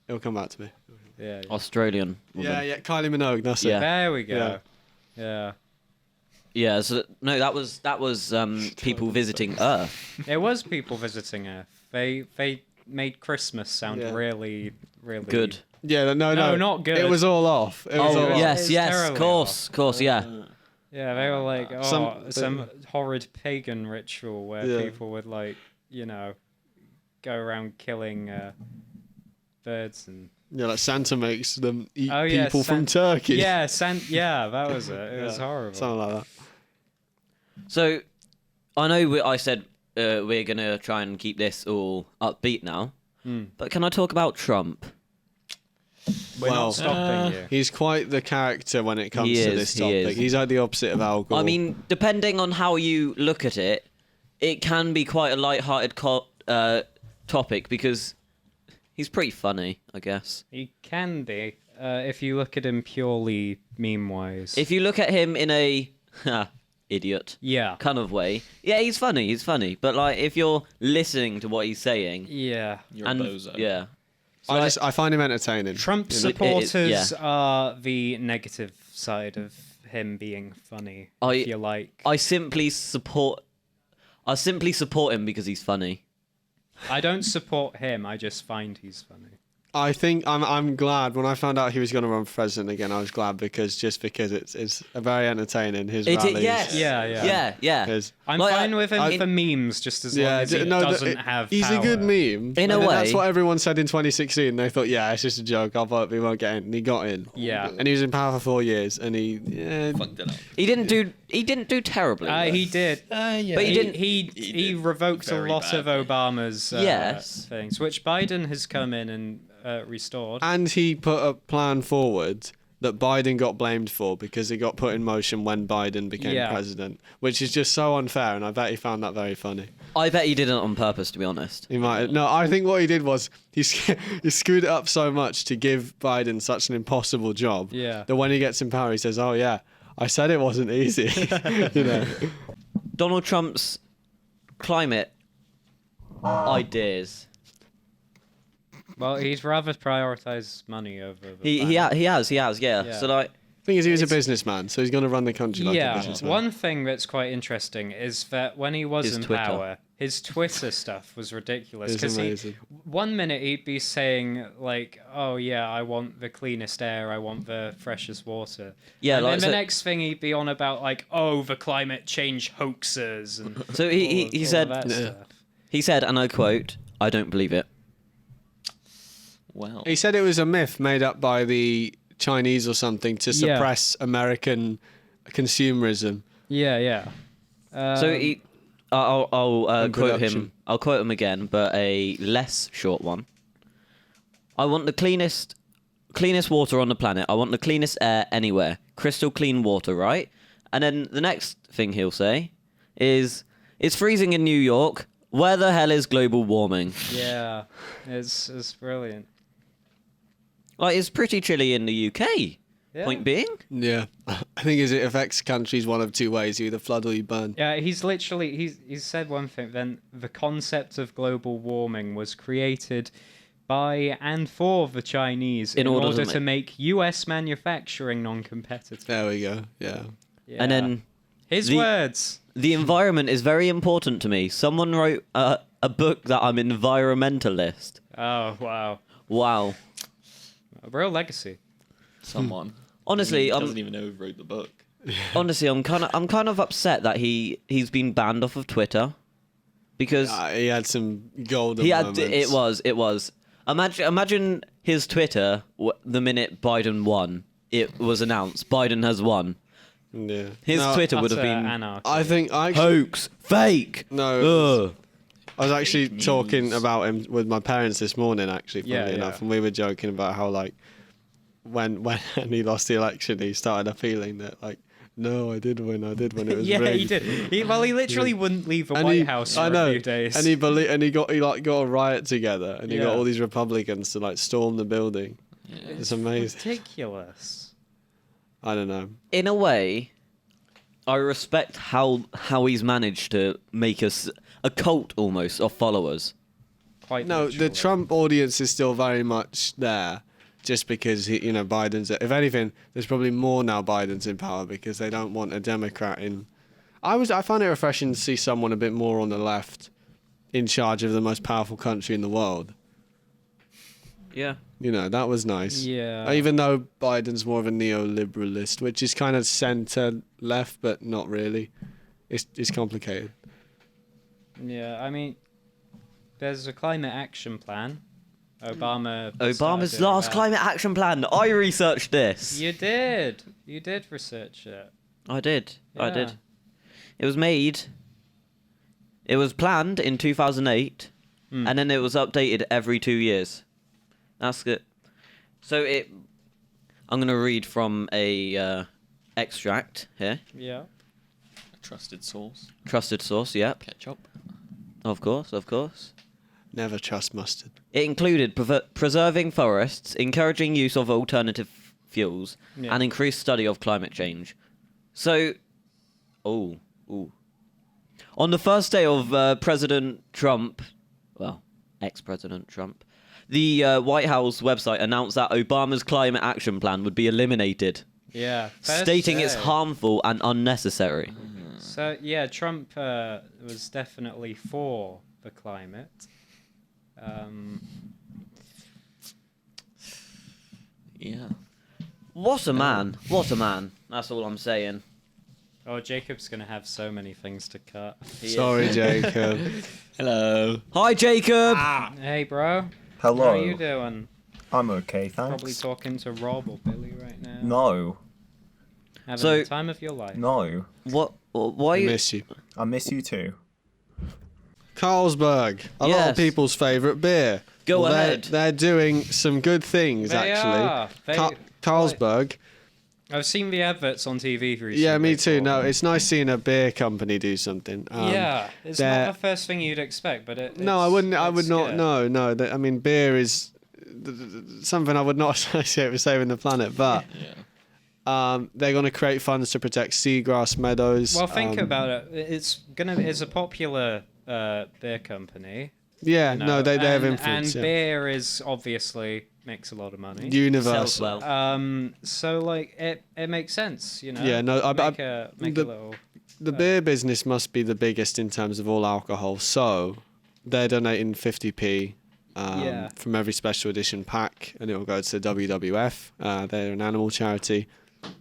It'll come back to me. Yeah. Australian woman. Yeah, Kylie Minogue. That's Yeah. it. There we go. Yeah. Yeah, so no, that was people visiting Earth. It was people visiting Earth. They made Christmas sound Yeah. really, really Good. Yeah, no, No, not good. It was all off. It was all it off. was- yes, it's yes, terribly of course, yeah. Yeah, they were like, some horrid pagan ritual where Yeah. people would like, go around killing birds and. Yeah, like Santa makes them eat Oh, yeah, people from Turkey. Yeah, that was it. It was horrible. Something like that. So, I know I said we're gonna try and keep this all upbeat now, but can I talk about Trump? We're Well, not stopping you. He's quite the character when it comes He to is, this he topic. is. He's like the opposite of Al Gore. I mean, depending on how you look at it, it can be quite a light-hearted topic because he's pretty funny, I guess. He can be, if you look at him purely meme-wise. If you look at him in a idiot Yeah. kind of way, yeah, he's funny. But like, if you're listening to what he's saying, Yeah. You're a bozo. yeah, so I find him entertaining. Trump It- supporters yeah. are the negative side of him being funny, if you like. I simply support him because he's funny. I don't support him, I just find he's funny. I think I'm glad when I found out he was going to run for president again. I was glad because it's a very entertaining his rallies. Yes. Yeah. His- I'm Like, fine with him I- for memes, just as long as he no, doesn't have he's power. a good meme. In a And way. that's what everyone said in 2016. They thought, yeah, it's just a joke. I'll vote, we won't get in. And he got in. Yeah. And he was in power for 4 years, and he Fucked it up. He didn't do terribly. though. He did. Yeah. But he didn't- He revoked a very lot of badly. Obama's Yes. things, which Biden has come in and restored. And he put a plan forward that Biden got blamed for because it got put in motion when Biden became Yeah. president, which is just so unfair. And I bet he found that very funny. I bet he did it on purpose, to be honest. He might. No, I think what he did was he screwed it up so much to give Biden such an impossible job. Yeah. That when he gets in power, he says, "Oh yeah, I said it wasn't easy." you know. Donald Trump's climate ideas. Well, he's rather prioritised money over the He planet. has, yeah. Yeah. So like, Thing is, he was a businessman, so he's going to run the country like a Yeah, businessman. one thing that's quite interesting is that when he was His in Twitter. power, his Twitter stuff was ridiculous. It's 'cause amazing. 1 minute he'd be saying like, "Oh yeah, I want the cleanest air, I want the freshest water." Yeah, and like, then the so- next thing he'd be on about like, "Oh, the climate change hoaxers." And so he all said of that stuff. he said, and I quote, "I don't believe it." Well, He said it was a myth made up by the Chinese or something to Yeah. suppress American consumerism. Yeah. So I'll And quote production. him. I'll quote him again, but a less short one. I want the cleanest water on the planet. I want the cleanest air anywhere. Crystal clean water, right? And then the next thing he'll say is, "It's freezing in New York. Where the hell is global warming?" Yeah, it's brilliant. Like, it's pretty chilly in the UK. Yeah. Point being, Yeah, I think it affects countries one of two ways: you either flood or you burn. Yeah, he's said one thing. Then the concept of global warming was created by and for the Chinese in order to make U.S. manufacturing non-competitive. There we go. Yeah. Yeah. and then his words. the environment is very important to me. Someone wrote a book that I'm environmentalist. Oh wow, Wow. a real legacy. Someone. Honestly, He doesn't even know who wrote the book. honestly, I'm kind of upset that he's been banned off of Twitter because He had some golden he had moments. it was. Imagine his Twitter the minute Biden won. It was announced Biden has won. Yeah. His No, Twitter would have Utter been anarchy. I think I actually, hoax, fake. No. Ugh. I was actually Fake talking news. about him with my parents this morning, actually, funnily Yeah, enough, yeah. and we were joking about how, like, when he lost the election, he started a feeling that, like, no, I did win. It was Yeah, rigged. he did. He literally wouldn't leave the And White he- House for I know. a few days. And he got a riot together, and he got Yeah. all these Republicans to like storm the building. It's amazing. ridiculous. I don't know. In a way, I respect how he's managed to make us a cult almost of followers. Quite No, the literally. Trump audience is still very much there, just because Biden's. If anything, there's probably more now Biden's in power because they don't want a Democrat in. I find it refreshing to see someone a bit more on the left in charge of the most powerful country in the world. Yeah. That was nice. Yeah. Even though Biden's more of a neoliberalist, which is kind of centre left, but not really. It's complicated. Yeah, I mean, there's a climate action plan. Obama's Obama's last climate action plan. I researched this. You did research it. I did. I did. Yeah. It was made. It was planned in 2008, and then it was updated every 2 years. That's it. So I'm gonna read from a extract here. Yeah. A trusted source. Trusted source. Yep. Ketchup. Of course. Never trust mustard. It included preserving forests, encouraging use of alternative fuels, Yeah. and increased study of climate change. So, on the first day of President Trump, well, ex-President Trump, the White House website announced that Obama's climate action plan would be eliminated, Yeah. fair to stating it's say. harmful and unnecessary. So yeah, Trump was definitely for the climate. Yeah. What a man! What a man! That's all I'm saying. Oh, Jacob's gonna have so many things to cut. Sorry, Jacob. Hello. Hi, Jacob. Hey, bro. Hello. How are you doing? I'm okay, thanks. Probably talking to Rob or Billy right now. No, Having So- the time of your life. no. What? Why? I You... miss you. I miss you too. Carlsberg, a lot Yes. of people's favourite beer. Go Well, ahead. They're doing some good things, They actually. are. Carlsberg. I've seen the adverts on TV recently. Yeah, me too. for No, them. it's nice seeing a beer company do something. Yeah, it's they're- not the first thing you'd expect, but it. No, I wouldn't. I would it's not. good. No. I mean, beer is something I would not associate with saving the planet. But Yeah. they're going to create funds to protect seagrass meadows. Well, think about it. It's a popular beer company. Yeah, you know, no, they have and- influence. And Yeah. beer is obviously makes a lot of money. Sells Universal. well. So like it makes sense, you know. Yeah, no, make a little. The beer business must be the biggest in terms of all alcohol. So they're donating 50p Yeah. from every special edition pack, and it will go to WWF. They're an animal charity,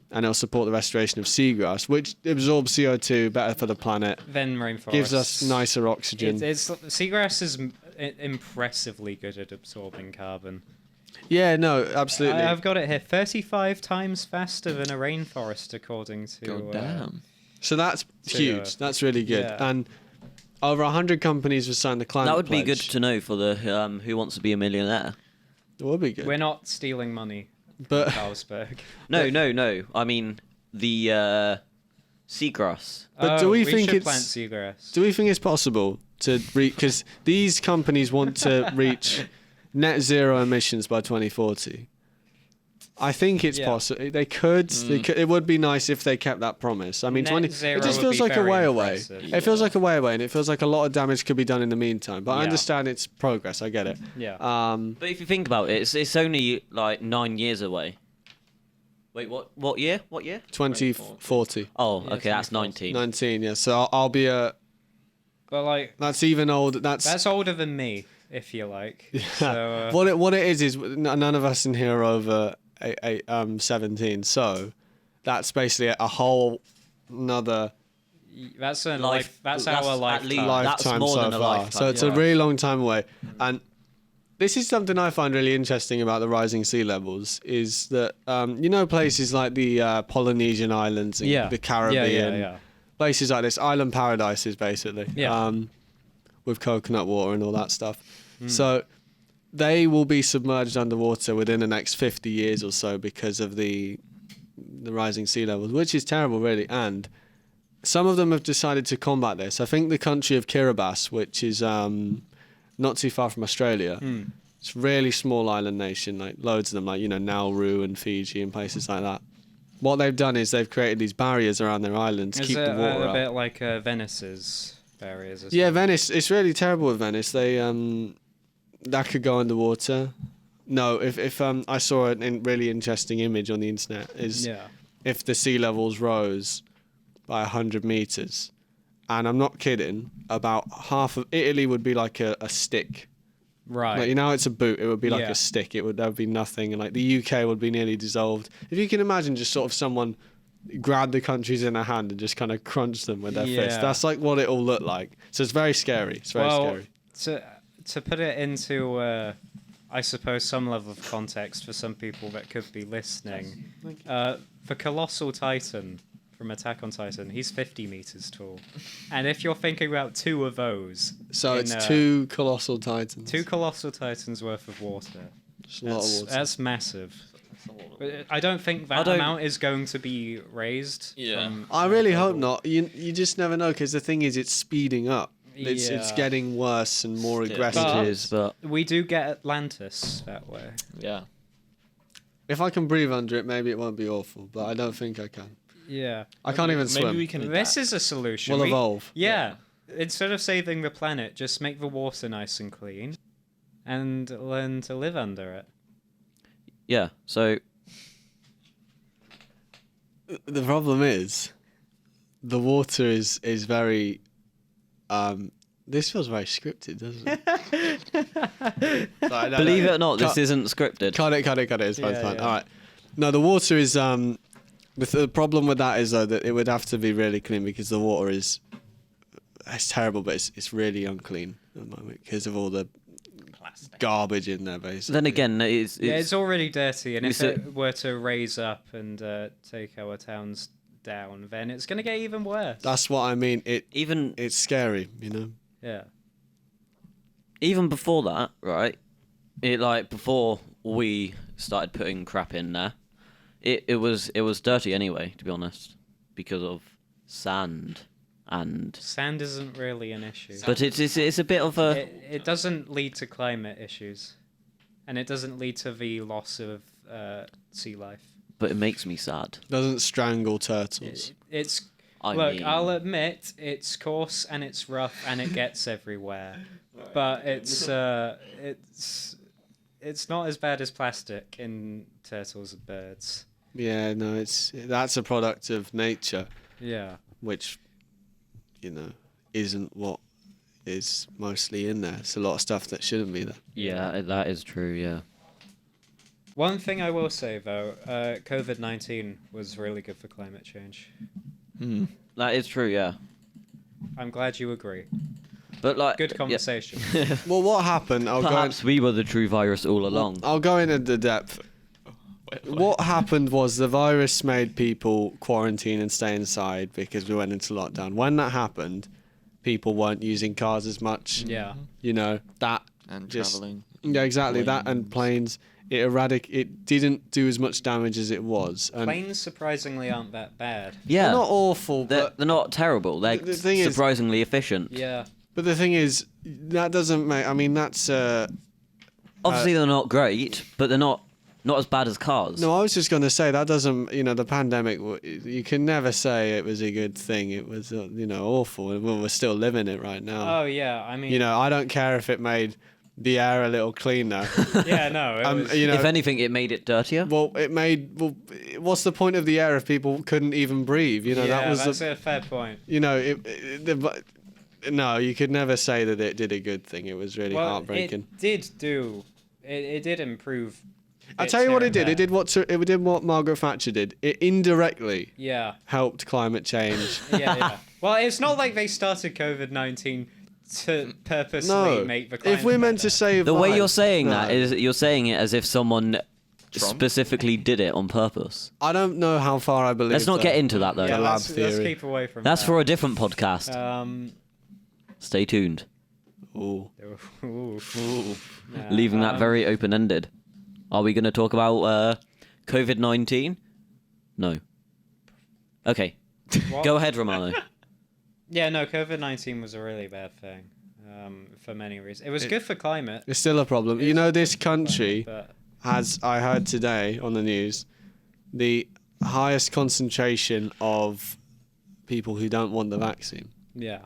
and it'll support the restoration of seagrass, which absorbs CO2 better for the planet, Then rainforest gives us nicer oxygen. It's seagrass is impressively good at absorbing carbon. Yeah, no, absolutely. I've got it here. 35 times faster than a rainforest, according to. God damn. So that's So, huge. That's really good. yeah. And over 100 companies have signed the climate That would be good pledge. to know for the Who Wants to Be a Millionaire. It would be good. We're not stealing money But from Carlsberg. No. I mean the seagrass. But do we think should it's- plant seagrass? do we think it's possible to reach? Because these companies want to reach net zero emissions by 2040. I think it's Yeah. possible. They could. It would be nice if they kept that promise. I mean, Net 20. zero It just would feels be like a very way away. impressive. It feels like a way away, and it feels like a lot of damage could be done in the meantime. But I Yeah. understand it's progress. I get it. Yeah. But if you think about it, it's only like 9 years away. Wait, what year? What year? 2040. Oh, Yeah, okay, that's 2040. 19. 19. Yeah. So I'll be a. But like, That's even older. that's older than me, if you like. So, What it is none of us in here are over 17, so that's basically a whole another that's a Life- That's that's our at lifetime. least- That's lifetime more so than a far. lifetime, So it's a yeah. really long time away. And this is something I find really interesting about the rising sea levels is that places like the Polynesian islands and Yeah. the Caribbean, Yeah. places like this, island paradises basically. Yeah. With coconut water and all that stuff. So they will be submerged underwater within the next 50 years or so because of the rising sea levels, which is terrible, really. And some of them have decided to combat this. I think the country of Kiribati, which is not too far from Australia, it's a really small island nation, like loads of them, like Nauru and Fiji and places like that. What they've done is they've created these barriers around their islands to Is keep it the water a out. bit like Venice's barriers? Or Yeah, something? Venice. It's really terrible with Venice. They that could go underwater. No, if I saw a really interesting image on the internet is Yeah. if the sea levels rose by 100 meters, and I'm not kidding, about half of Italy would be like a stick. Right. Like, it's a boot. It would be like Yeah. a stick. There would be nothing, and like the UK would be nearly dissolved. If you can imagine, just sort of someone grab the countries in a hand and just kind of crunch them with their fist. Yeah. That's like what it'll look like. So it's very scary. It's very scary. To put it into, I suppose, some level of context for some people that could be listening, the colossal titan from Attack on Titan, he's 50 meters tall, and if you're thinking about two of those, So in, it's two colossal titans. two colossal titans worth of water. Just a lot of water. That's massive. But I don't think that amount is going to be raised. Yeah. from I really that hope level. not. You just never know, because the thing is, it's speeding up. It's Yeah. getting worse and more aggressive. But- It is, but We do get Atlantis that way. Yeah. If I can breathe under it, maybe it won't be awful, but I don't think I can. Yeah. I can't even swim. Maybe we can. This is a solution. We'll We- evolve. Yeah. Instead of saving the planet, just make the water nice and clean and learn to live under it. yeah. So The problem is, the water is very. This feels very scripted, doesn't it? Sorry, no, believe no. it or not, this Cut- isn't scripted. Cut it. It's fine. Yeah, It's fine. yeah. All right. No, the water is the problem with that is though that it would have to be really clean, because the water is it's terrible, but it's really unclean at the moment because of all the garbage in there, basically. Then again, it's Yeah, it's already dirty, and if it's a- it were to raise up and take our towns down, then it's going to get even worse. That's what I mean. even It's scary, Yeah. even before that, right? Before we started putting crap in there, it was dirty anyway, to be honest, because of sand and. Sand isn't really an issue. But it's a bit of a. It doesn't lead to climate issues, and it doesn't lead to the loss of sea life. But it makes me sad. Doesn't strangle turtles. It's I look. mean- I'll admit it's coarse and it's rough and it gets everywhere, but it's not as bad as plastic in turtles and birds. Yeah, no, that's a product of nature, Yeah. which isn't what is mostly in there. It's a lot of stuff that shouldn't be there. Yeah, that is true. Yeah. One thing I will say though, COVID-19 was really good for climate change. That is true. Yeah. I'm glad you agree. But Good conversation. Well, what happened? Perhaps we were the true virus all along. I'll go into the depth. what happened was the virus made people quarantine and stay inside because we went into lockdown. When that happened, people weren't using cars as much. Yeah. You know, that And just travelling. yeah, exactly that, and planes. It didn't do as much damage as it was. And Planes surprisingly aren't that bad. Yeah. they're not awful, They're not terrible. They're the thing is- surprisingly efficient. Yeah. but the thing is, that doesn't make. I mean, that's. Obviously, they're not great, but they're not as bad as cars. No, I was just going to say that doesn't. You know, the pandemic. You can never say it was a good thing. It was, awful, and we're still living it right now. Oh yeah. I mean. You know, I don't care if it made the air a little cleaner. Yeah. No. It was, You know, If anything, it made it dirtier. well, it made. Well, what's the point of the air if people couldn't even breathe? You know, yeah, that was. that's a fair point. You know, no, you could never say that it did a good thing. It was really Well, heartbreaking. it did do. It did improve. I bits tell you here what it and did. there. It did what Margaret Thatcher did. It indirectly Yeah. helped climate change. Yeah. Well, it's not like they started COVID-19 to purposely No, make the climate if we're meant to better. save The way you're lives- saying no. that is you're saying it as if someone Trump? specifically did it on purpose. I don't know how far I believe. Let's not get into that though. Yeah, the lab let's theory. keep away from That's that. for a different podcast. Stay tuned. Ooh. Ooh. Yeah, Leaving that very open-ended. Are we going to talk about COVID-19? No. Okay. what? Go ahead, Romano. Yeah, no, COVID-19 was a really bad thing for many reasons. It was good for climate. It's still a problem. You know, this country But has, I heard today on the news, the highest concentration of people who don't want the vaccine. yeah.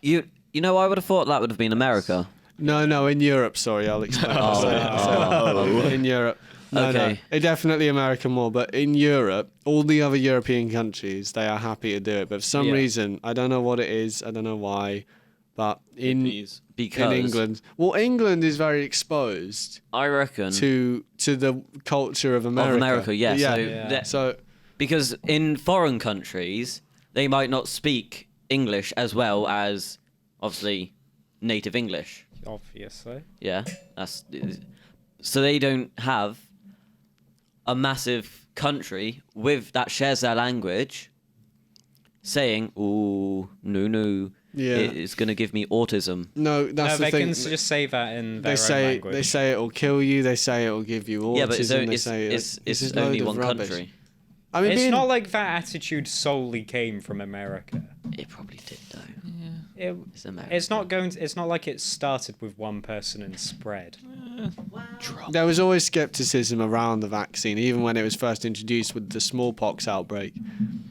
You know, I would have thought that would have been America. No, in Europe. Sorry, I'll explain. In Europe. No, Okay. no, definitely America more, but in Europe, all the other European countries, they are happy to do it. But for some Yeah. reason, I don't know what it is, I don't know why, but in Because England, well, England is very exposed I reckon to the culture of America. of America, yeah. yeah. So, Yeah. that- So because in foreign countries, they might not speak English as well as, obviously, native English. Obviously. Yeah, so they don't have a massive country that shares their language saying, "Ooh, no, Yeah. it's gonna give me autism." no, that's No, the they thing. can just say that in their They own say language. they say it'll kill you. They say it'll give you autism. Yeah, but they it's say it's this is only load of one rubbish. country. I mean, It's being- not like that attitude solely came from America. It probably did though. It's America. It's not like it started with one person and spread. There was always skepticism around the vaccine, even when it was first introduced with the smallpox outbreak.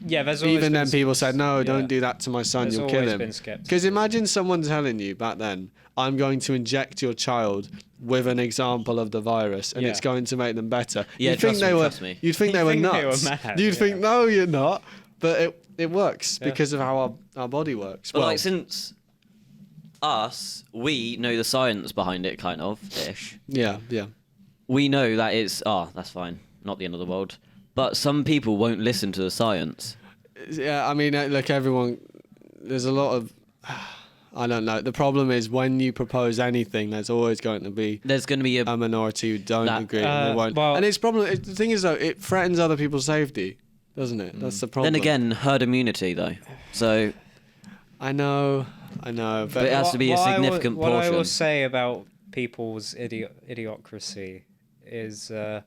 Yeah, there's always Even been then, people said, "No, yeah. don't do that to my son. There's You'll kill always him." been skepticism. Because imagine someone telling you back then, "I'm going to inject your child with an example of the virus, and Yeah. it's going to make them better." Yeah, you'd think trust me, they were. trust me. You'd think You'd they were think they were nuts. mad, You'd yeah. think, "No, you're not." But it works because of how our body works. But well, like since us, we know the science behind it, kind of ish. yeah. We know that it's that's fine, not the end of the world. But some people won't listen to the science. Yeah, I mean, look, everyone. There's a lot of. I don't know. The problem is when you propose anything, there's always going to be There's going to be a minority who don't That- agree. And, they won't. well- And the thing is, though, it threatens other people's safety, doesn't it? That's the problem. Then again, herd immunity though. So I know, But it has to be a significant what I will portion. say about people's idiocracy is the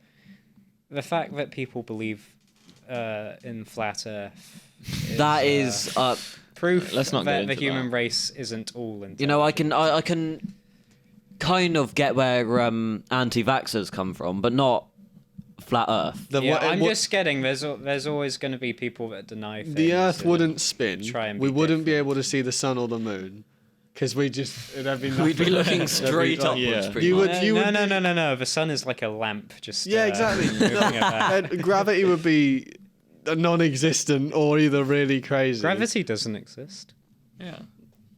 fact that people believe in flat Earth. that is proof Let's not get that the into human that. race isn't all intelligent. you know, I can kind of get where anti-vaxxers come from, but not flat Earth. I'm just kidding. There's always going to be people that deny things. the Earth and wouldn't spin. try and We be wouldn't be different. able to see the sun or the moon, because it'd be We'd be looking straight like- upwards. yeah. Pretty You much. would- you would No. The sun is like a lamp, just Yeah, exactly. moving about. And gravity would be non-existent or either really crazy. Gravity doesn't exist. Yeah.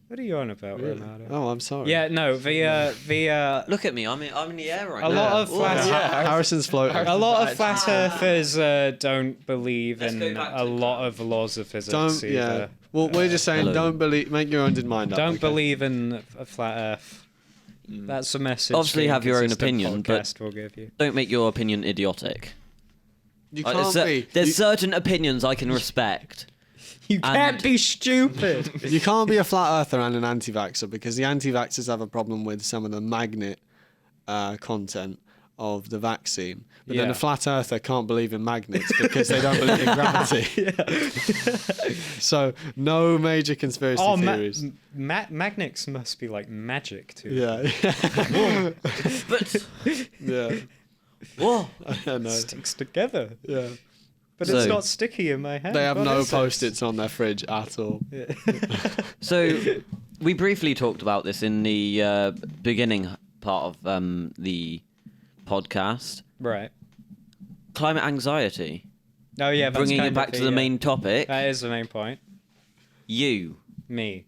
What are you on about, Really? Ronaldo? Oh, I'm sorry. Yeah, no. The Look at me. I'm in the air right a now. lot of flat Harrison's floating. a lot of flat earthers don't believe Let's go in back a to lot of laws of physics. Don't. either. Yeah. Well, we're just saying, hello. don't believe. Make your own mind up. Don't okay? believe in a flat Earth. That's a message. Obviously the have your own Inconsistent opinion, but- podcast will give you. Don't make your opinion idiotic. You Like, can't be. There's certain opinions I can respect. You can't be stupid. You can't be a flat earther and an anti-vaxxer because the anti-vaxxers have a problem with some of the magnet content of the vaccine. But then Yeah. a flat earther can't believe in magnets because they don't believe in gravity. So no major conspiracy theories. Magnets must be like magic too. Yeah. But Yeah. whoa, I know. Sticks together. Yeah. But So- it's not sticky in my hand. They have What no is it? post-its on their fridge at all. so we briefly talked about this in the beginning part of the podcast. Right. Climate anxiety. Oh yeah, that's Bringing kind it back of to the yeah. main topic. That is the main point. You. Me.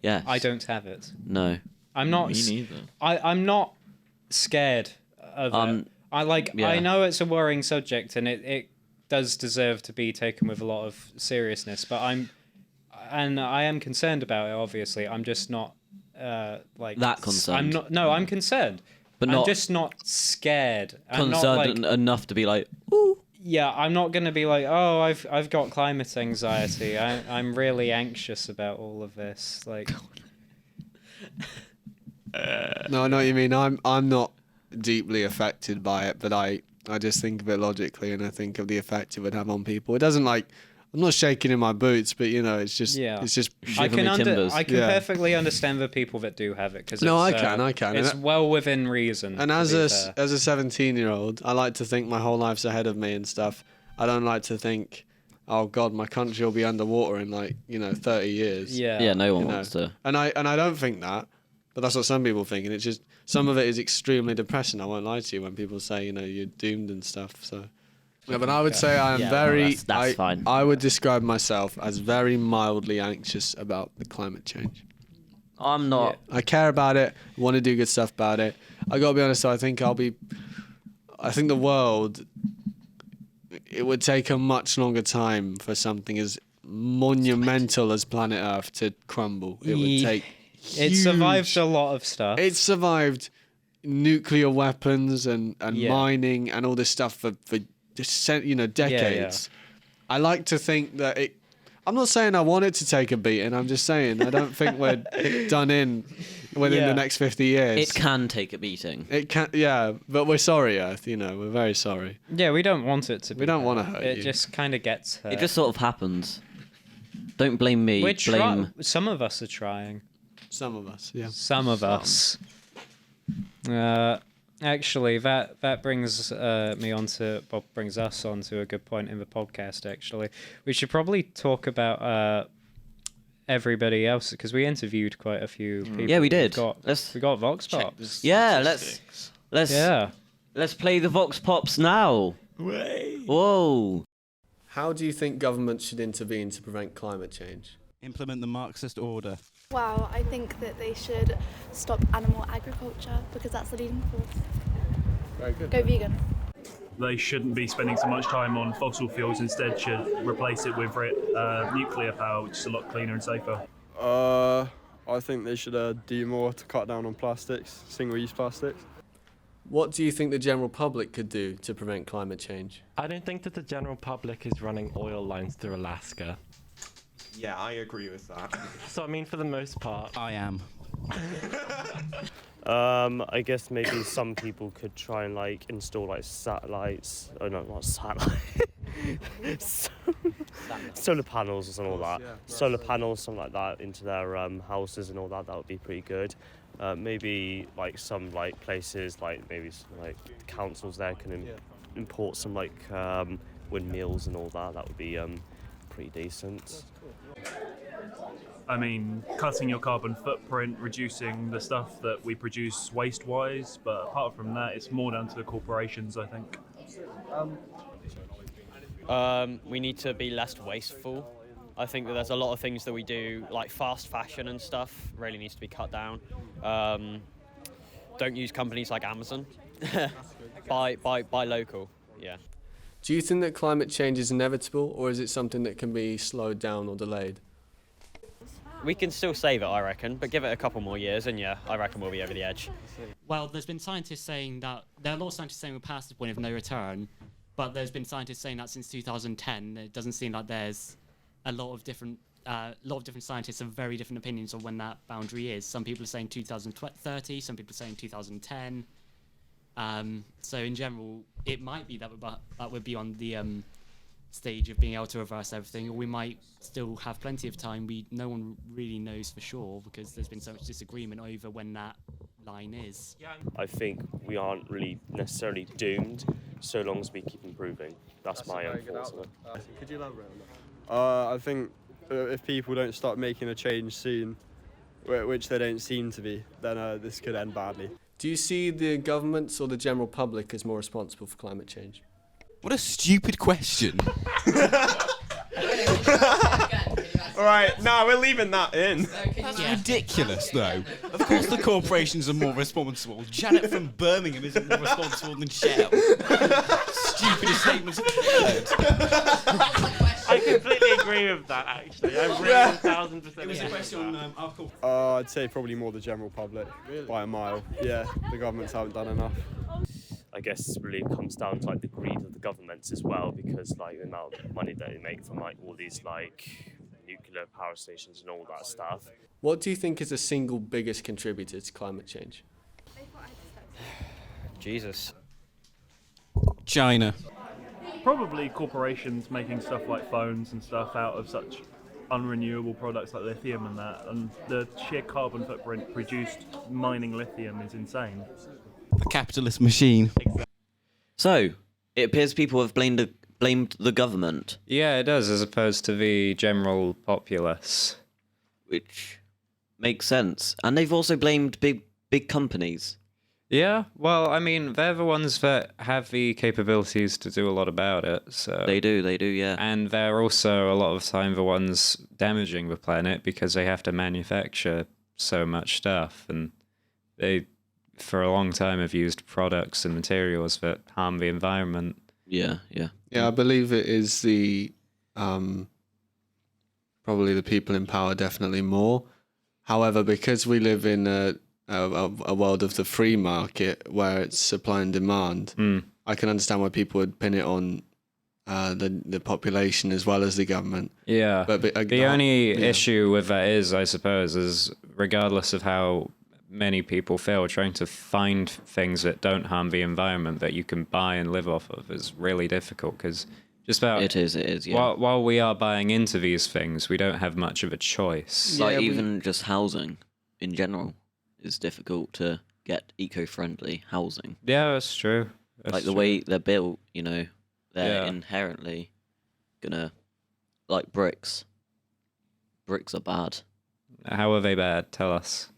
Yes. I don't have it. No. I'm not. Me neither. I'm not scared of it. yeah. I know it's a worrying subject and it does deserve to be taken with a lot of seriousness, but I am concerned about it. Obviously, I'm just not like That concerned. I'm not. No, I'm concerned, But I'm not just not scared. I'm not concerned like, enough to be like, ooh. yeah, I'm not gonna be like, oh, I've got climate anxiety. I'm really anxious about all of this. Like, No, I know what you mean. I'm not deeply affected by it, but I just think of it logically and I think of the effect it would have on people. It doesn't like I'm not shaking in my boots, but you know, it's just yeah, it's just I can timbers. I can Yeah. perfectly understand the people that do have it because No, I can. It's And well within reason. And to as be a fair. 17-year-old, I like to think my whole life's ahead of me and stuff. I don't like to think, oh God, my country will be underwater in 30 years. Yeah, no one You know. wants to. And I don't think that, but that's what some people think, and it's just some of it is extremely depressing. I won't lie to you when people say you're doomed and stuff. So. Yeah, but I would say I am Yeah, very. that's fine. I would describe myself as very mildly anxious about the climate change. I'm not. I care about it. Want to do good stuff about it. I gotta be honest. I think the world. It would take a much longer time for something as monumental as planet Earth to crumble. It would take. It survived a lot of stuff. It survived nuclear weapons and Yeah. mining and all this stuff for decades. I like to think that it. I'm not saying I want it to take a beating. I'm just saying I don't think we're done in within Yeah. the next 50 years. It can take a beating. It can, yeah, but we're sorry, Earth. We're very sorry. Yeah, we don't want it to be. We don't hurt. wanna hurt It you. just kind of gets hurt. It just sort of happens. Don't blame me. We're blame. Some of us are trying. Some of us, yeah. Some of us. Actually, that brings brings us on to a good point in the podcast. Actually, we should probably talk about everybody else because we interviewed quite a few people. Yeah, we did. We got Vox Pops. Yeah, let's play the Vox Pops now. Whoa. How do you think government should intervene to prevent climate change? Implement the Marxist order. Wow, I think that they should stop animal agriculture because that's the leading force. Very good. Go vegan. They shouldn't be spending so much time on fossil fuels, instead should replace it with nuclear power, which is a lot cleaner and safer. I think they should do more to cut down on plastics, single-use plastics. What do you think the general public could do to prevent climate change? I don't think that the general public is running oil lines through Alaska. Yeah, I agree with that. So, I mean, for the most part, I am. I guess maybe some people could try and install satellites. Oh no, not satellite. Solar panels and all that. Solar panels, something like that, into their houses and all that. That would be pretty good. Maybe some places maybe some councils there can import some windmills and all that. That would be pretty decent. I mean, cutting your carbon footprint, reducing the stuff that we produce waste-wise, but apart from that, it's more down to the corporations, I think. We need to be less wasteful. I think that there's a lot of things that we do, like fast fashion and stuff, really needs to be cut down. Don't use companies like Amazon. Buy local, yeah. Do you think that climate change is inevitable, or is it something that can be slowed down or delayed? We can still save it, I reckon, but give it a couple more years, and yeah, I reckon we'll be over the edge. Well, there's been scientists saying that there are a lot of scientists saying we're past the point of no return, but there's been scientists saying that since 2010. It doesn't seem like there's a lot of different scientists have very different opinions on when that boundary is. Some people are saying 2030, some people are saying 2010. So in general, it might be that would be on the stage of being able to reverse everything, or we might still have plenty of time. No one really knows for sure because there's been so much disagreement over when that line is. I think we aren't really necessarily doomed so long as we keep improving. That's my own thoughts on it. Could you elaborate on that? I think if people don't start making a change soon, which they don't seem to be, then this could end badly. Do you see the governments or the general public as more responsible for climate change? What a stupid question. All right, no, we're leaving that in. That's ridiculous, though. Of course the corporations are more responsible. Janet from Birmingham isn't more responsible than Shell. Stupidest statements I've heard. I completely agree with that, actually. I really 1,000% agree with that. I'd say probably more the general public, by a mile. Yeah, the governments haven't done enough. I guess really it comes down to like the greed of the governments as well, because like the amount of money that they make from like all these like nuclear power stations and all that stuff. What do you think is the single biggest contributor to climate change? Jesus. China. Probably corporations making stuff like phones and stuff out of such unrenewable products like lithium and that, and the sheer carbon footprint produced mining lithium is insane. The capitalist machine. So, it appears people have blamed the government. Yeah, it does, as opposed to the general populace. Which makes sense. And they've also blamed big companies. Yeah, well, I mean, they're the ones that have the capabilities to do a lot about it. So They do, yeah. And they're also, a lot of the time, the ones damaging the planet because they have to manufacture so much stuff. And they, for a long time, have used products and materials that harm the environment. Yeah. Yeah, I believe it is the probably the people in power definitely more. However, because we live in a world of the free market where it's supply and demand, I can understand why people would pin it on the population as well as the government. Yeah, but the only issue with that is, I suppose, is regardless of how many people feel, trying to find things that don't harm the environment that you can buy and live off of is really difficult, because just about it is. Yeah. While we are buying into these things, we don't have much of a choice. Like even just housing in general is difficult to get eco-friendly housing. Yeah, that's true. Like the way they're built, they're inherently gonna, like bricks. Bricks are bad. How are they bad? Tell us.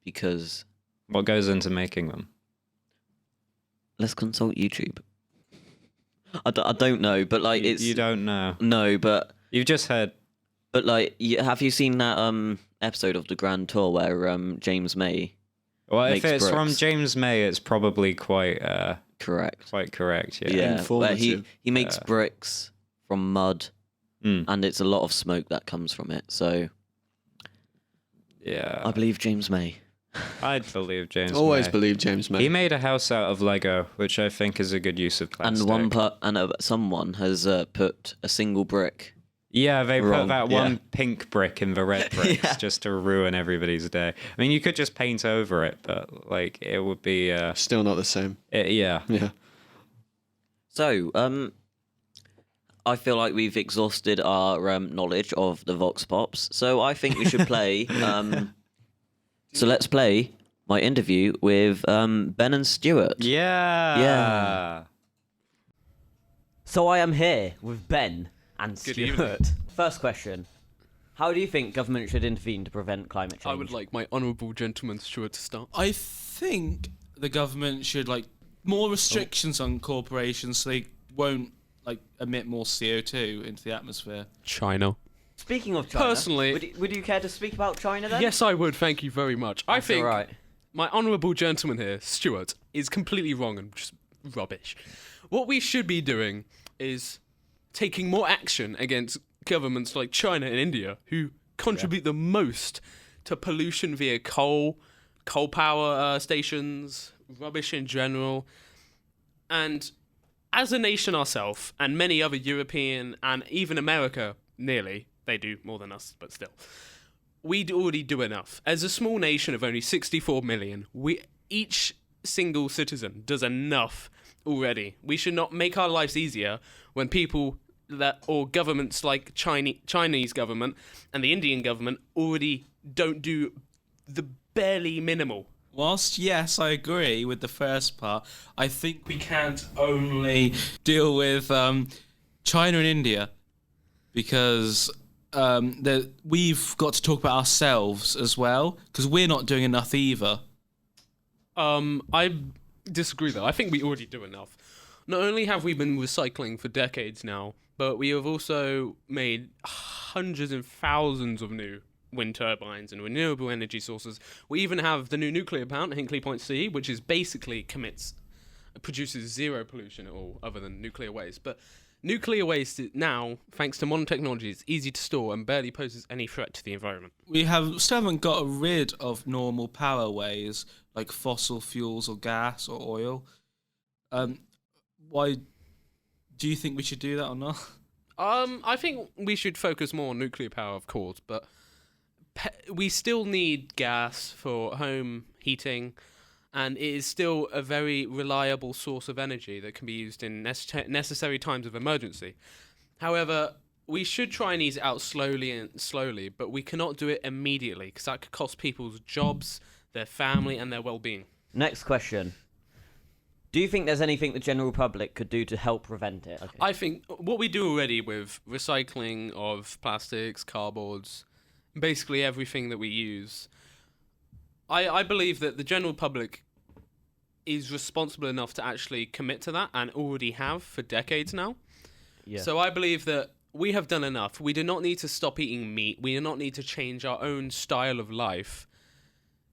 Because what goes into making them? Let's consult YouTube. I don't know, but like it's... You don't know? No, but... You've just heard... But like, have you seen that episode of The Grand Tour where James May Well, makes if it's bricks? from James May, it's probably quite... correct. Quite correct, yeah. Yeah, where he makes bricks from mud, and it's a lot of smoke that comes from it, so... Yeah. I believe James May. I'd believe James Always May. believe James May. He made a house out of Lego, which I think is a good use of plastic. And someone has put a single brick. Yeah, they wrong. put that one pink brick in the red bricks just to ruin everybody's day. I mean, you could just paint over it, but like it would be still not the same. Yeah. So, I feel like we've exhausted our knowledge of the Vox Pops, so I think we should play. So let's play my interview with Ben and Stuart. Yeah. So I am here with Ben and Good Stuart. evening. First question. How do you think government should intervene to prevent climate change? I would like my honourable gentleman Stuart to start. I think the government should more restrictions on corporations so they won't emit more CO2 into the atmosphere. China. Speaking of China, Personally, would you care to speak about China then? Yes, I would. Thank you very much. I think alright. my honourable gentleman here, Stuart, is completely wrong and just rubbish. What we should be doing is taking more action against governments like China and India, who contribute the most to pollution via coal power stations, rubbish in general, and as a nation ourselves, and many other European and even America, nearly, they do more than us, but still, we already do enough. As a small nation of only 64 million, each single citizen does enough already. We should not make our lives easier when people or governments like Chinese government and the Indian government already don't do the barely minimal. Whilst, yes, I agree with the first part, I think we can't only deal with China and India, because we've got to talk about ourselves as well, because we're not doing enough either. I disagree, though. I think we already do enough. Not only have we been recycling for decades now, but we have also made hundreds and thousands of new wind turbines and renewable energy sources. We even have the new nuclear plant, Hinkley Point C, which is basically produces zero pollution at all, other than nuclear waste. But nuclear waste now, thanks to modern technology, is easy to store and barely poses any threat to the environment. We still haven't got rid of normal power ways like fossil fuels or gas or oil. Why do you think we should do that or not? I think we should focus more on nuclear power, of course, but we still need gas for home heating, and it is still a very reliable source of energy that can be used in necessary times of emergency. However, we should try and ease it out slowly, but we cannot do it immediately, because that could cost people's jobs, their family, and their well-being. Next question. Do you think there's anything the general public could do to help prevent it? Okay. I think what we do already with recycling of plastics, cardboards, basically everything that we use, I believe that the general public is responsible enough to actually commit to that, and already have for decades now. Yeah. So I believe that we have done enough. We do not need to stop eating meat. We do not need to change our own style of life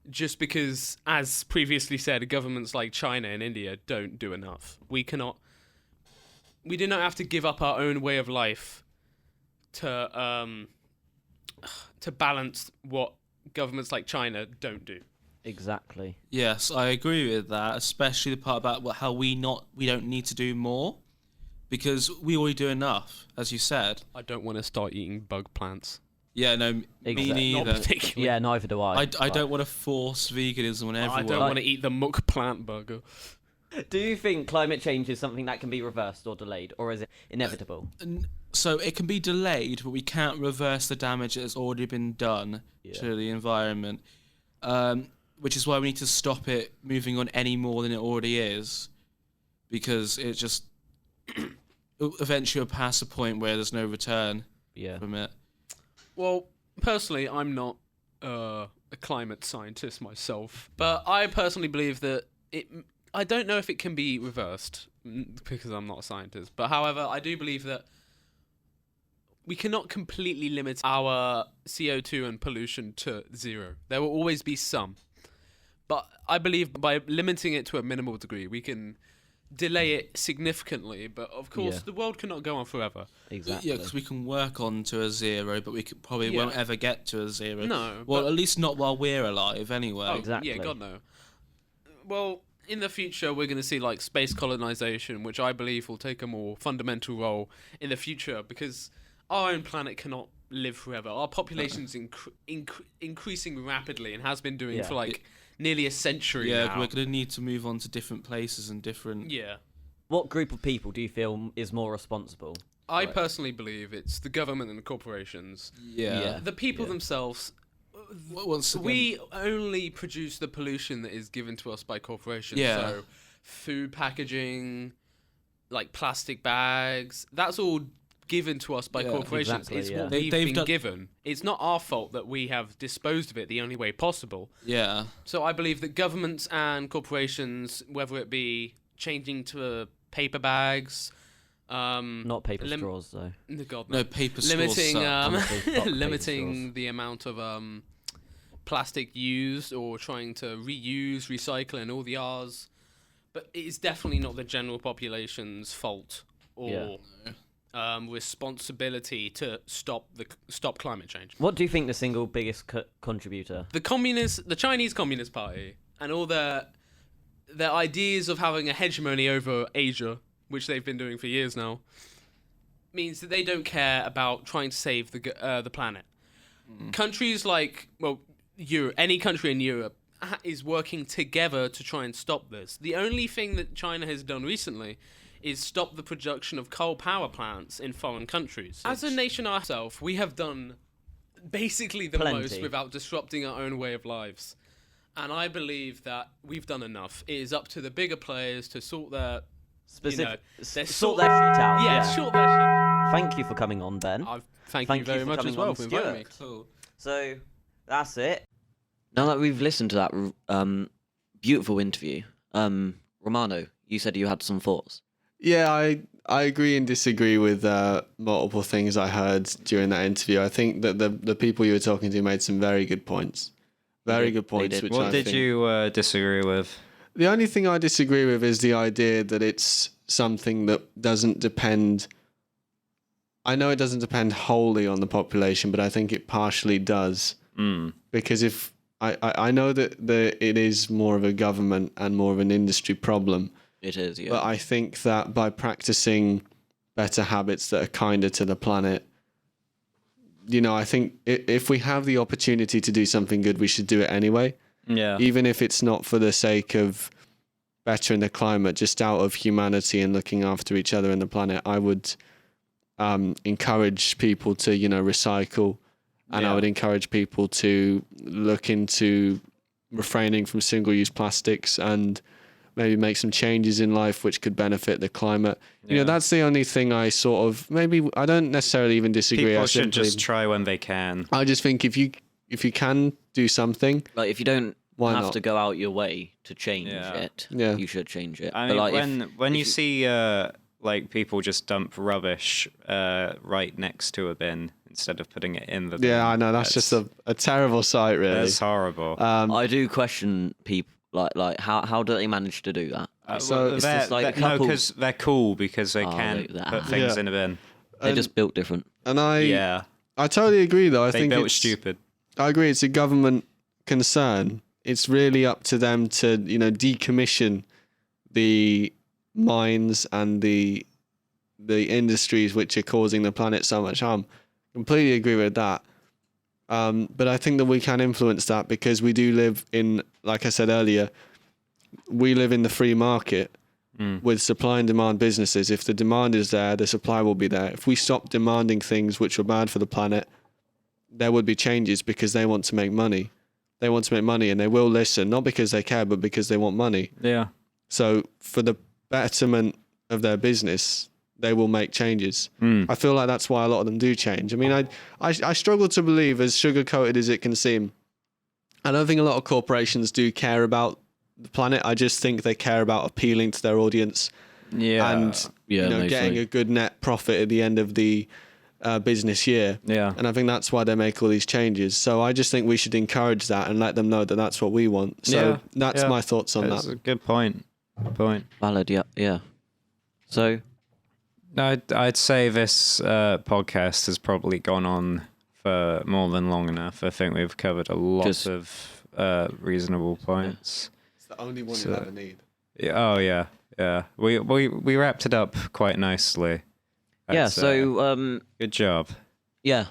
just because, as previously said, governments like China and India don't do enough. We do not have to give up our own way of life to balance what governments like China don't do. Exactly. Yes, I agree with that, especially the part about how we don't need to do more, because we already do enough, as you said. I don't want to start eating bug plants. Yeah, no, me neither. Not particularly. Yeah, neither do I. I don't want to force veganism on everyone. I don't want to eat the muck plant burger. Do you think climate change is something that can be reversed or delayed, or is it inevitable? So it can be delayed, but we can't reverse the damage that has already been done to the environment, which is why we need to stop it moving on any more than it already is, because it just eventually will pass a point where there's no return from it. Well, personally, I'm not a climate scientist myself, but I personally believe that I don't know if it can be reversed, because I'm not a scientist, but however, I do believe that we cannot completely limit our CO2 and pollution to zero. There will always be some. But I believe by limiting it to a minimal degree, we can delay it significantly. But of course, the world cannot go on forever. Exactly. Yeah, because we can work on to a zero, but we probably won't ever get to a zero. No. Well, at least not while we're alive, anyway. Oh, exactly. Yeah, God no. Well, in the future, we're going to see like space colonization, which I believe will take a more fundamental role in the future, because our own planet cannot live forever. Our population's increasing rapidly and has been doing for like nearly a century now. Yeah, we're going to need to move on to different places and different... Yeah. What group of people do you feel is more responsible? I personally believe it's the government and the corporations. Yeah. The people themselves... We only produce the pollution that is given to us by corporations. Yeah. So food packaging, like plastic bags, that's all given to us by corporations. Exactly, it's what we've been given. It's not our fault that we have disposed of it the only way possible. Yeah. So I believe that governments and corporations, whether it be changing to paper bags, not paper straws though. God, no paper straws. Limiting the amount of plastic used, or trying to reuse, recycle, and all the R's. But it is definitely not the general population's fault or responsibility to stop climate change. What do you think the single biggest contributor? The Chinese Communist Party, and all their ideas of having a hegemony over Asia, which they've been doing for years now, means that they don't care about trying to save the planet. Countries like, Europe, any country in Europe is working together to try and stop this. The only thing that China has done recently is stop the production of coal power plants in foreign countries. As a nation ourselves, we have done basically the most without disrupting our own way of lives. And I believe that we've done enough. It is up to the bigger players to sort their... sort their shit out. Yeah, sort their shit. Thank you for coming on, Ben. Thank you very much as well for inviting me. Cool. So, that's it. Now that we've listened to that beautiful interview, Romano, you said you had some thoughts. Yeah, I agree and disagree with multiple things I heard during that interview. I think that the people you were talking to made some very good points. Very good points. What did you disagree with? The only thing I disagree with is the idea that it's something that doesn't depend... I know it doesn't depend wholly on the population, but I think it partially does. Because if... I know that it is more of a government and more of an industry problem. It is, yeah. But I think that by practicing better habits that are kinder to the planet, I think if we have the opportunity to do something good, we should do it anyway. Yeah. Even if it's not for the sake of bettering the climate, just out of humanity and looking after each other and the planet, I would encourage people to, recycle. And I would encourage people to look into refraining from single-use plastics and maybe make some changes in life which could benefit the climate. That's the only thing I sort of... Maybe I don't necessarily even disagree. People should just try when they can. I just think if you can do something... Like, if you don't have not? to go out your way to change it, you should change it. I mean, when you see people just dump rubbish right next to a bin instead of putting it in the bin. Yeah, I know. That's just a terrible sight, really. That's horrible. I do question people, like how do they manage to do that? Because they're cool, because they can put things in a bin. They're just built different. And I totally agree, though. I think it's stupid. I agree. It's a government concern. It's really up to them to, decommission the mines and the industries which are causing the planet so much harm. Completely agree with that. But I think that we can influence that because we do live in, like I said earlier, we live in the free market with supply and demand businesses. If the demand is there, the supply will be there. If we stop demanding things which are bad for the planet, there would be changes because they want to make money. They want to make money and they will listen, not because they care, but because they want money. Yeah. So for the betterment of their business, they will make changes. I feel like that's why a lot of them do change. I mean, I struggle to believe, as sugar-coated as it can seem, I don't think a lot of corporations do care about the planet. I just think they care about appealing to their audience and getting a good net profit at the end of the business year. Yeah. And I think that's why they make all these changes. So I just think we should encourage that and let them know that that's what we want. So that's my thoughts on That's that. a good point. Valid, yeah. So... I'd say this podcast has probably gone on for more than long enough. I think we've covered a lot of reasonable points. It's the only one you ever need. Yeah. We wrapped it up quite nicely. So good job. Yeah.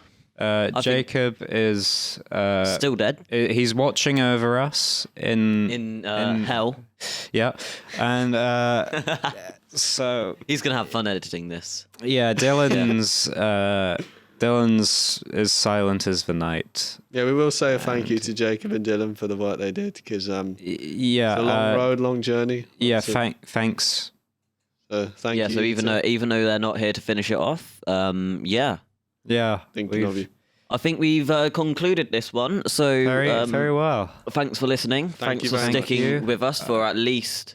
Jacob is still dead. He's watching over us in hell. Yeah, and so he's gonna have fun editing this. Yeah, Dylan's as silent as the night. Yeah, we will say a thank you to Jacob and Dylan for the work they did because it's a long road, long journey. Yeah, thanks. Thank you. So even though they're not here to finish it off, thinking of you. I think we've concluded this one. So very well. Thanks for listening. Thanks for sticking with us for at least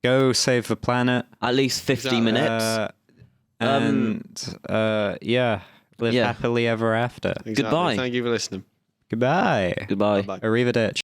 go save the planet. At least 50 minutes. Live happily ever after. Exactly. Goodbye. Thank you for listening. Goodbye. Goodbye. Bye. Arrivederci.